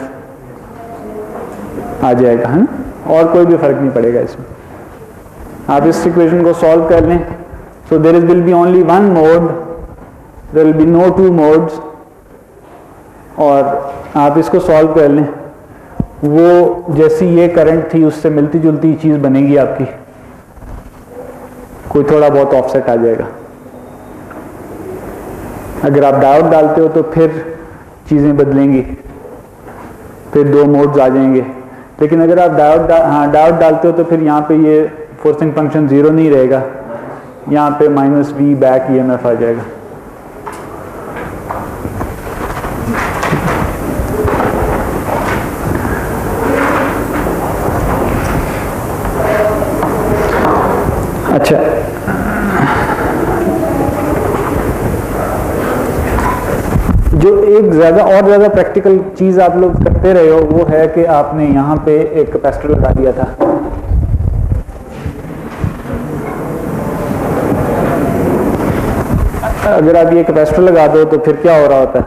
आ जाएगा, है ना, और कोई भी फर्क नहीं पड़ेगा इसमें। आप इस इक्वेशन को सॉल्व कर लें, so there will be only one mode, there will be no two modes, और आप इसको सॉल्व कर लें, वो जैसी ये करंट थी उससे मिलती जुलती चीज़ बनेगी आपकी, कोई थोड़ा बहुत ऑफसेट आ जाएगा। अगर आप डायोड डालते हो तो फिर चीज़ें बदलेंगी, फिर 2 मोड्स आ जाएंगे। लेकिन अगर आप डायोड डालते हो तो फिर यहाँ पे ये फोर्सिंग फंक्शन 0 नहीं रहेगा, यहाँ पे -V बैक ईएमएफ आ जाएगा। अच्छा, जो एक ज़्यादा और ज़्यादा प्रैक्टिकल चीज़ आप लोग करते रहे हो वो है कि आपने यहाँ पे एक कैपेसिटर लगा दिया था। अगर आप ये कैपेसिटर लगा दो तो फिर क्या हो रहा होता है?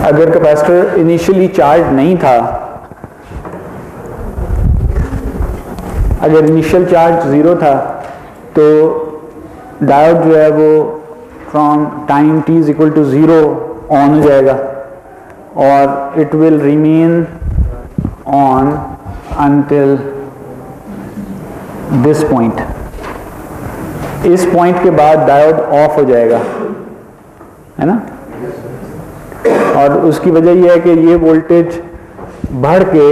अगर कैपेसिटर इनिशियली चार्ज नहीं था, अगर इनिशियल चार्ज 0 था, तो डायोड जो है वो फ्रॉम टाइम t = 0 ऑन हो जाएगा और it will remain on until this point. इस पॉइंट के बाद डायोड ऑफ हो जाएगा, है ना। और उसकी वजह यह है कि ये वोल्टेज बढ़ के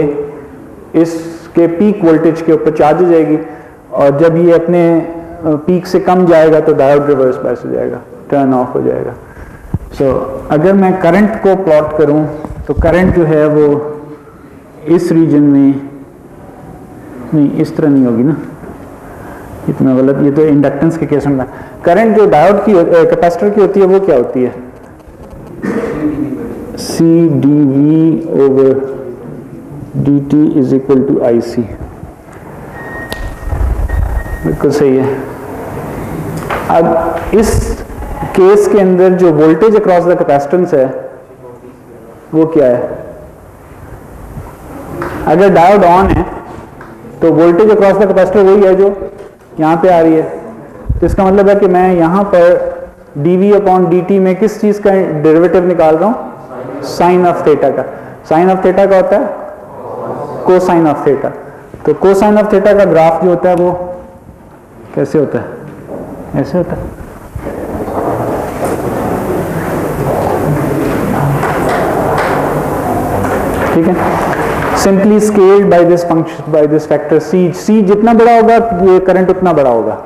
इसके पीक वोल्टेज के ऊपर चार्ज हो जाएगी, और जब ये अपने पीक से कम जाएगा तो डायोड रिवर्स बायस हो जाएगा, टर्न ऑफ हो जाएगा। सो अगर मैं करंट को प्लॉट करूं तो करंट जो है वो इस रीजन में, नहीं इस तरह नहीं होगी ना, इतना गलत, ये तो इंडक्टेंस के केस में। करंट जो डायोड की कैपेसिटर की होती है वो क्या होती है? CdV/dt = IC। बिल्कुल सही है। अब इस केस के अंदर जो वोल्टेज अक्रॉस द कैपेसिटेंस है वो क्या है? अगर डायोड ऑन है तो वोल्टेज अक्रॉस द कैपेसिटर वही है जो यहाँ पे आ रही है। तो इसका मतलब है कि मैं यहाँ पर dV/dt में किस चीज का डेरिवेटिव निकाल रहा हूँ? साइन ऑफ थीटा का। साइन ऑफ थीटा का होता है कोसाइन ऑफ थीटा। तो कोसाइन ऑफ थीटा का ग्राफ जो होता है वो कैसे होता है? ऐसे होता है। ठीक है, simply scaled by this function, by this factor c। c जितना बड़ा होगा ये करंट उतना बड़ा होगा।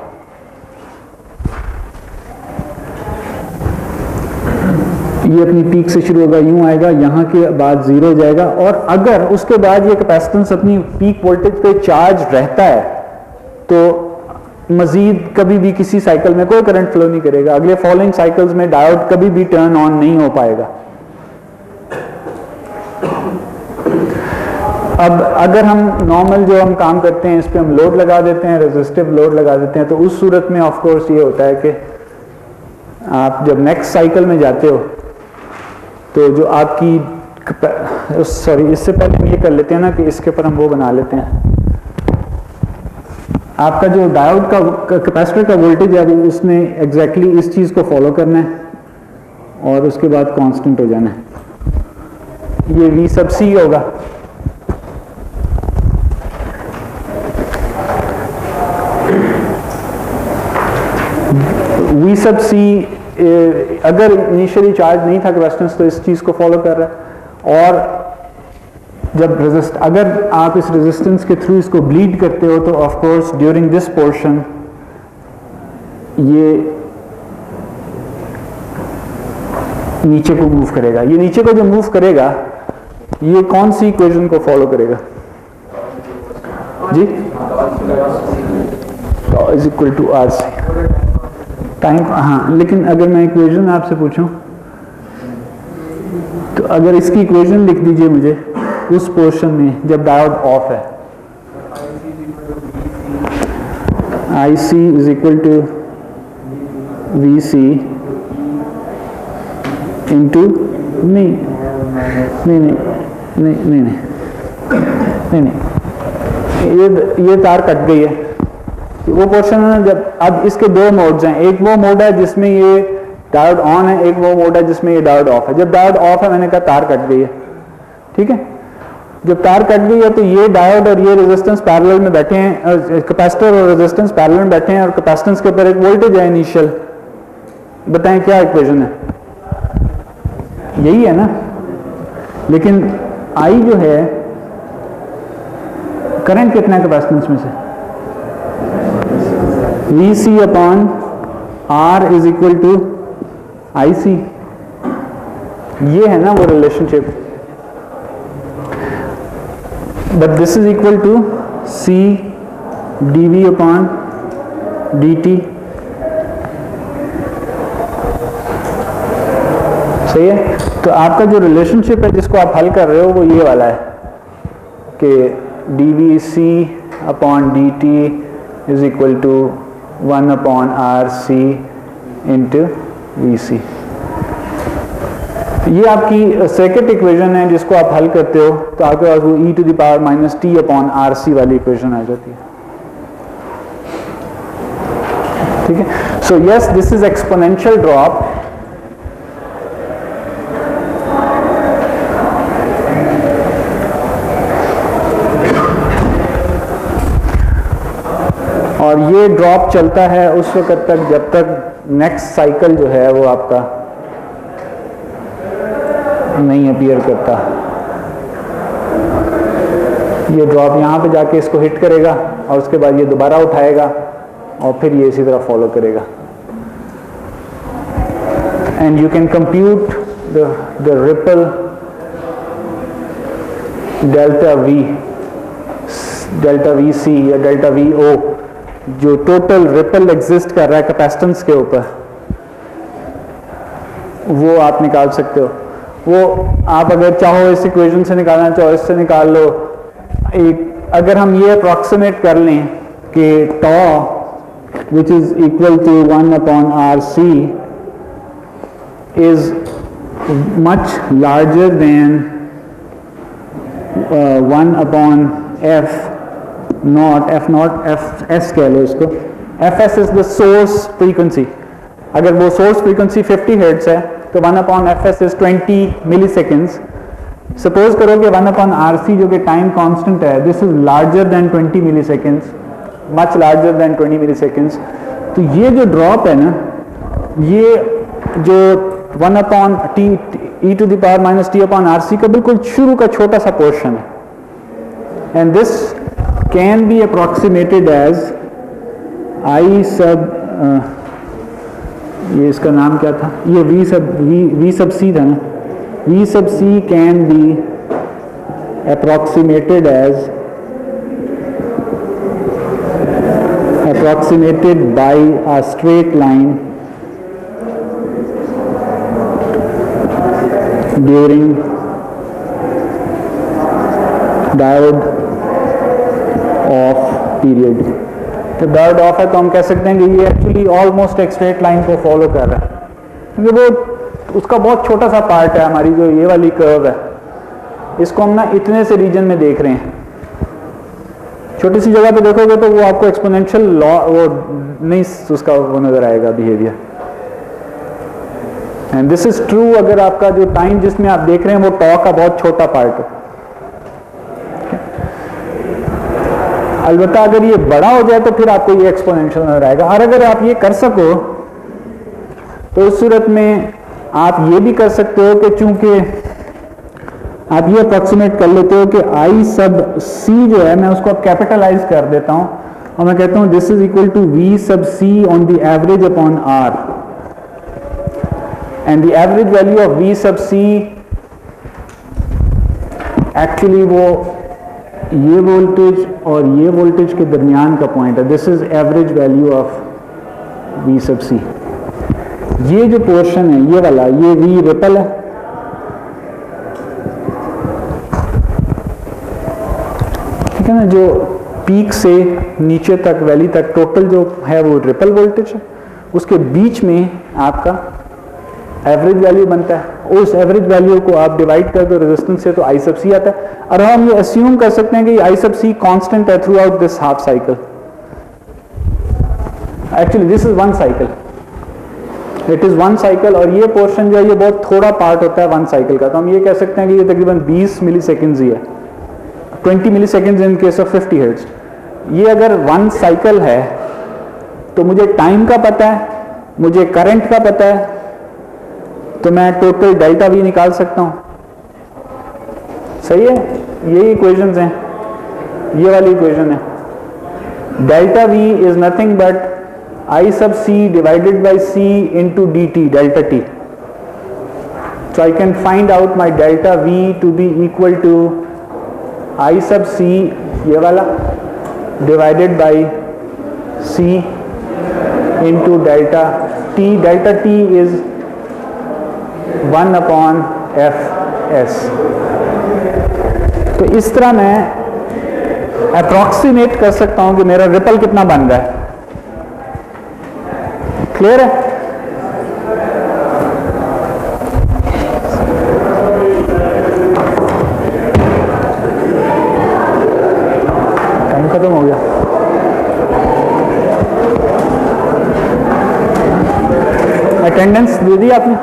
ये अपनी पीक से शुरू होगा, यूं आएगा, यहाँ के बाद 0 हो जाएगा, और अगर उसके बाद ये कैपेसिटेंस अपनी पीक वोल्टेज पे चार्ज रहता है तो मजीद कभी भी किसी साइकिल में कोई करंट फ्लो नहीं करेगा। अगले फॉलोइंग साइकिल्स में डायोड कभी भी टर्न ऑन नहीं हो पाएगा। अब अगर हम नॉर्मल जो हम काम करते हैं इस पे हम लोड लगा देते हैं, रेजिस्टिव लोड लगा देते हैं, तो उस सूरत में ऑफ कोर्स ये होता है कि आप जब नेक्स्ट साइकिल में जाते हो तो जो आपकी, सॉरी इससे पहले हम ये कर लेते हैं ना कि इसके ऊपर हम वो बना लेते हैं, आपका जो डायोड का कैपेसिटर का वोल्टेज है वो उसने एग्जैक्टली इस चीज़ को फॉलो करना है और उसके बाद कांस्टेंट हो जाना है, ये V sub C होगा। V sub C अगर इनिशियली चार्ज नहीं था कैपेसिटेंस तो इस चीज़ को फॉलो कर रहा है, और जब अगर आप इस रेजिस्टेंस के थ्रू इसको ब्लीड करते हो तो of course during this portion ये नीचे को मूव करेगा। ये नीचे को जो मूव करेगा ये कौन सी इक्वेशन को फॉलो करेगा जी? Is equal to R C time. हाँ, लेकिन अगर मैं इक्वेशन आपसे पूछूं तो अगर इसकी इक्वेशन लिख दीजिए मुझे उस पोर्शन में जब डायोड ऑफ है, I C is equal to V C into नहीं नहीं नहीं नहीं नहीं नहीं नहीं ये तार कट गई है। वो पोर्शन है ना, जब अब इसके दो मोड्स हैं, एक वो मोड है जिसमें ये डायोड ऑन है, एक वो मोड है जिसमें ये डायोड ऑफ है। जब डायोड ऑफ है मैंने कहा तार कट गई है, ठीक है। जब तार कट गई है तो ये डायोड और ये रेजिस्टेंस पैरेलल में बैठे हैं, कैपेसिटर और रेजिस्टेंस पैरेलल में बैठे हैं, और कैपेसिटेंस के ऊपर एक वोल्टेज है इनिशियल। बताएं क्या इक्वेशन है? यही है ना। लेकिन आई जो है, करंट कितना है कैपेसिटेंस में से? V C upon R is equal to I C. ये है ना वो relationship. But this is equal to C D V upon D T. सही है। तो आपका जो रिलेशनशिप है जिसको आप हल कर रहे हो वो ये वाला है कि D V C upon D T is equal to 1 upon R C into V C. ये आपकी सेकंड इक्वेशन है जिसको आप हल करते हो तो आपके पास वो e to the power minus T upon R C वाली इक्वेशन आ जाती है, ठीक है। So yes, this is exponential drop. और ये ड्रॉप चलता है उस वक्त तक जब तक नेक्स्ट साइकिल जो है वो आपका नहीं अपीयर करता। ये ड्रॉप यहाँ पे जाके इसको हिट करेगा और उसके बाद ये दोबारा उठाएगा और फिर ये इसी तरह फॉलो करेगा। And you can compute the ripple delta V C या डेल्टा वी ओ, जो टोटल रिपल एग्जिस्ट कर रहा है कैपेसिटेंस के ऊपर, वो आप निकाल सकते हो। वो आप अगर चाहो इस इक्वेशन से निकालना चाहो इससे निकाल लो। अगर हम ये अप्रॉक्सीमेट कर लें कि tau which is equal to 1 upon R C is much larger than 1 upon F naught, F S कह लो इसको। F S is the source frequency. अगर वो सोर्स फ्रीक्वेंसी 50 हर्ट्ज है तो 1 upon F S is 20 milliseconds. Suppose करो कि 1 अपॉन आर सी जो कि टाइम कांस्टेंट है, this is larger than 20 milliseconds, much larger than 20 milliseconds. तो ये जो ड्रॉप है ना, ये जो 1 upon T E to the power minus T upon R C का बिल्कुल शुरू का छोटा सा पोर्शन है। And this can be approximated as I sub, ये इसका नाम क्या था, ये वी सब सी था ना। V sub C can be approximated as approximated by a straight line during diode off period। तो डायोड ऑफ है तो हम कह सकते हैं कि ये एक्चुअली ऑलमोस्ट एक स्ट्रेट लाइन को फॉलो कर रहा है, क्योंकि वो उसका बहुत छोटा सा पार्ट है। हमारी जो ये वाली कर्व है इसको हम ना इतने से रीजन में देख रहे हैं। छोटी सी जगह पे देखोगे तो वो आपको एक्सपोनेंशियल लॉ वो नहीं उसका वो नजर आएगा behaviour. And this is true अगर आपका जो टाइम जिसमें आप देख रहे हैं वो टॉ का बहुत छोटा पार्ट हो। अलबत्ता अगर ये बड़ा हो जाए तो फिर आपको ये एक्सपोनेंशियल नजर आएगा। और अगर आप ये कर सको तो उस सूरत में आप ये भी कर सकते हो कि चूंकि आप ये अप्रोक्सीमेट कर लेते हो कि आई सब सी जो है मैं उसको अब कैपिटलाइज कर देता हूं और मैं कहता हूं this is equal to V sub C on the average upon R, and the average value of V sub C actually वो ये वोल्टेज और ये वोल्टेज के दरमियान का पॉइंट है। This is average value of V sub C. ये जो पोर्शन है ये वाला, ये वी रिपल है, ठीक है ना, जो पीक से नीचे तक वैली तक टोटल जो है वो रिपल वोल्टेज है। उसके बीच में आपका एवरेज वैल्यू बनता है। उस एवरेज वैल्यू को आप डिवाइड कर दो रेजिस्टेंस से तो आई सब सी आता है। और हम ये अस्यूम कर सकते हैं कि आई सब सी कांस्टेंट है through out this half cycle. Actually this is one cycle, it is one cycle, और ये पोर्शन जो है ये बहुत थोड़ा पार्ट होता है वन साइकिल का। तो हम ये कह सकते हैं कि ये तकरीबन 20 मिली सेकेंड्स ही है, 20 milliseconds in case of 50 hertz. ये अगर वन साइकिल है तो मुझे टाइम का पता है, मुझे करंट का पता है, तो मैं टोटल डेल्टा वी निकाल सकता हूं। सही है, ये इक्वेशंस हैं, ये वाली इक्वेशन है। Delta we is nothing but I sub c divided by c into dt, delta t. So I can find out my delta v to be equal to I sub c, ये वाला, divided by c into delta t. Delta t is 1 upon fs. तो इस तरह मैं अप्रोक्सीमेट कर सकता हूं कि मेरा रिपल कितना बन रहा है। क्लियर है? टाइम खत्म हो गया। अटेंडेंस दे दी आपने?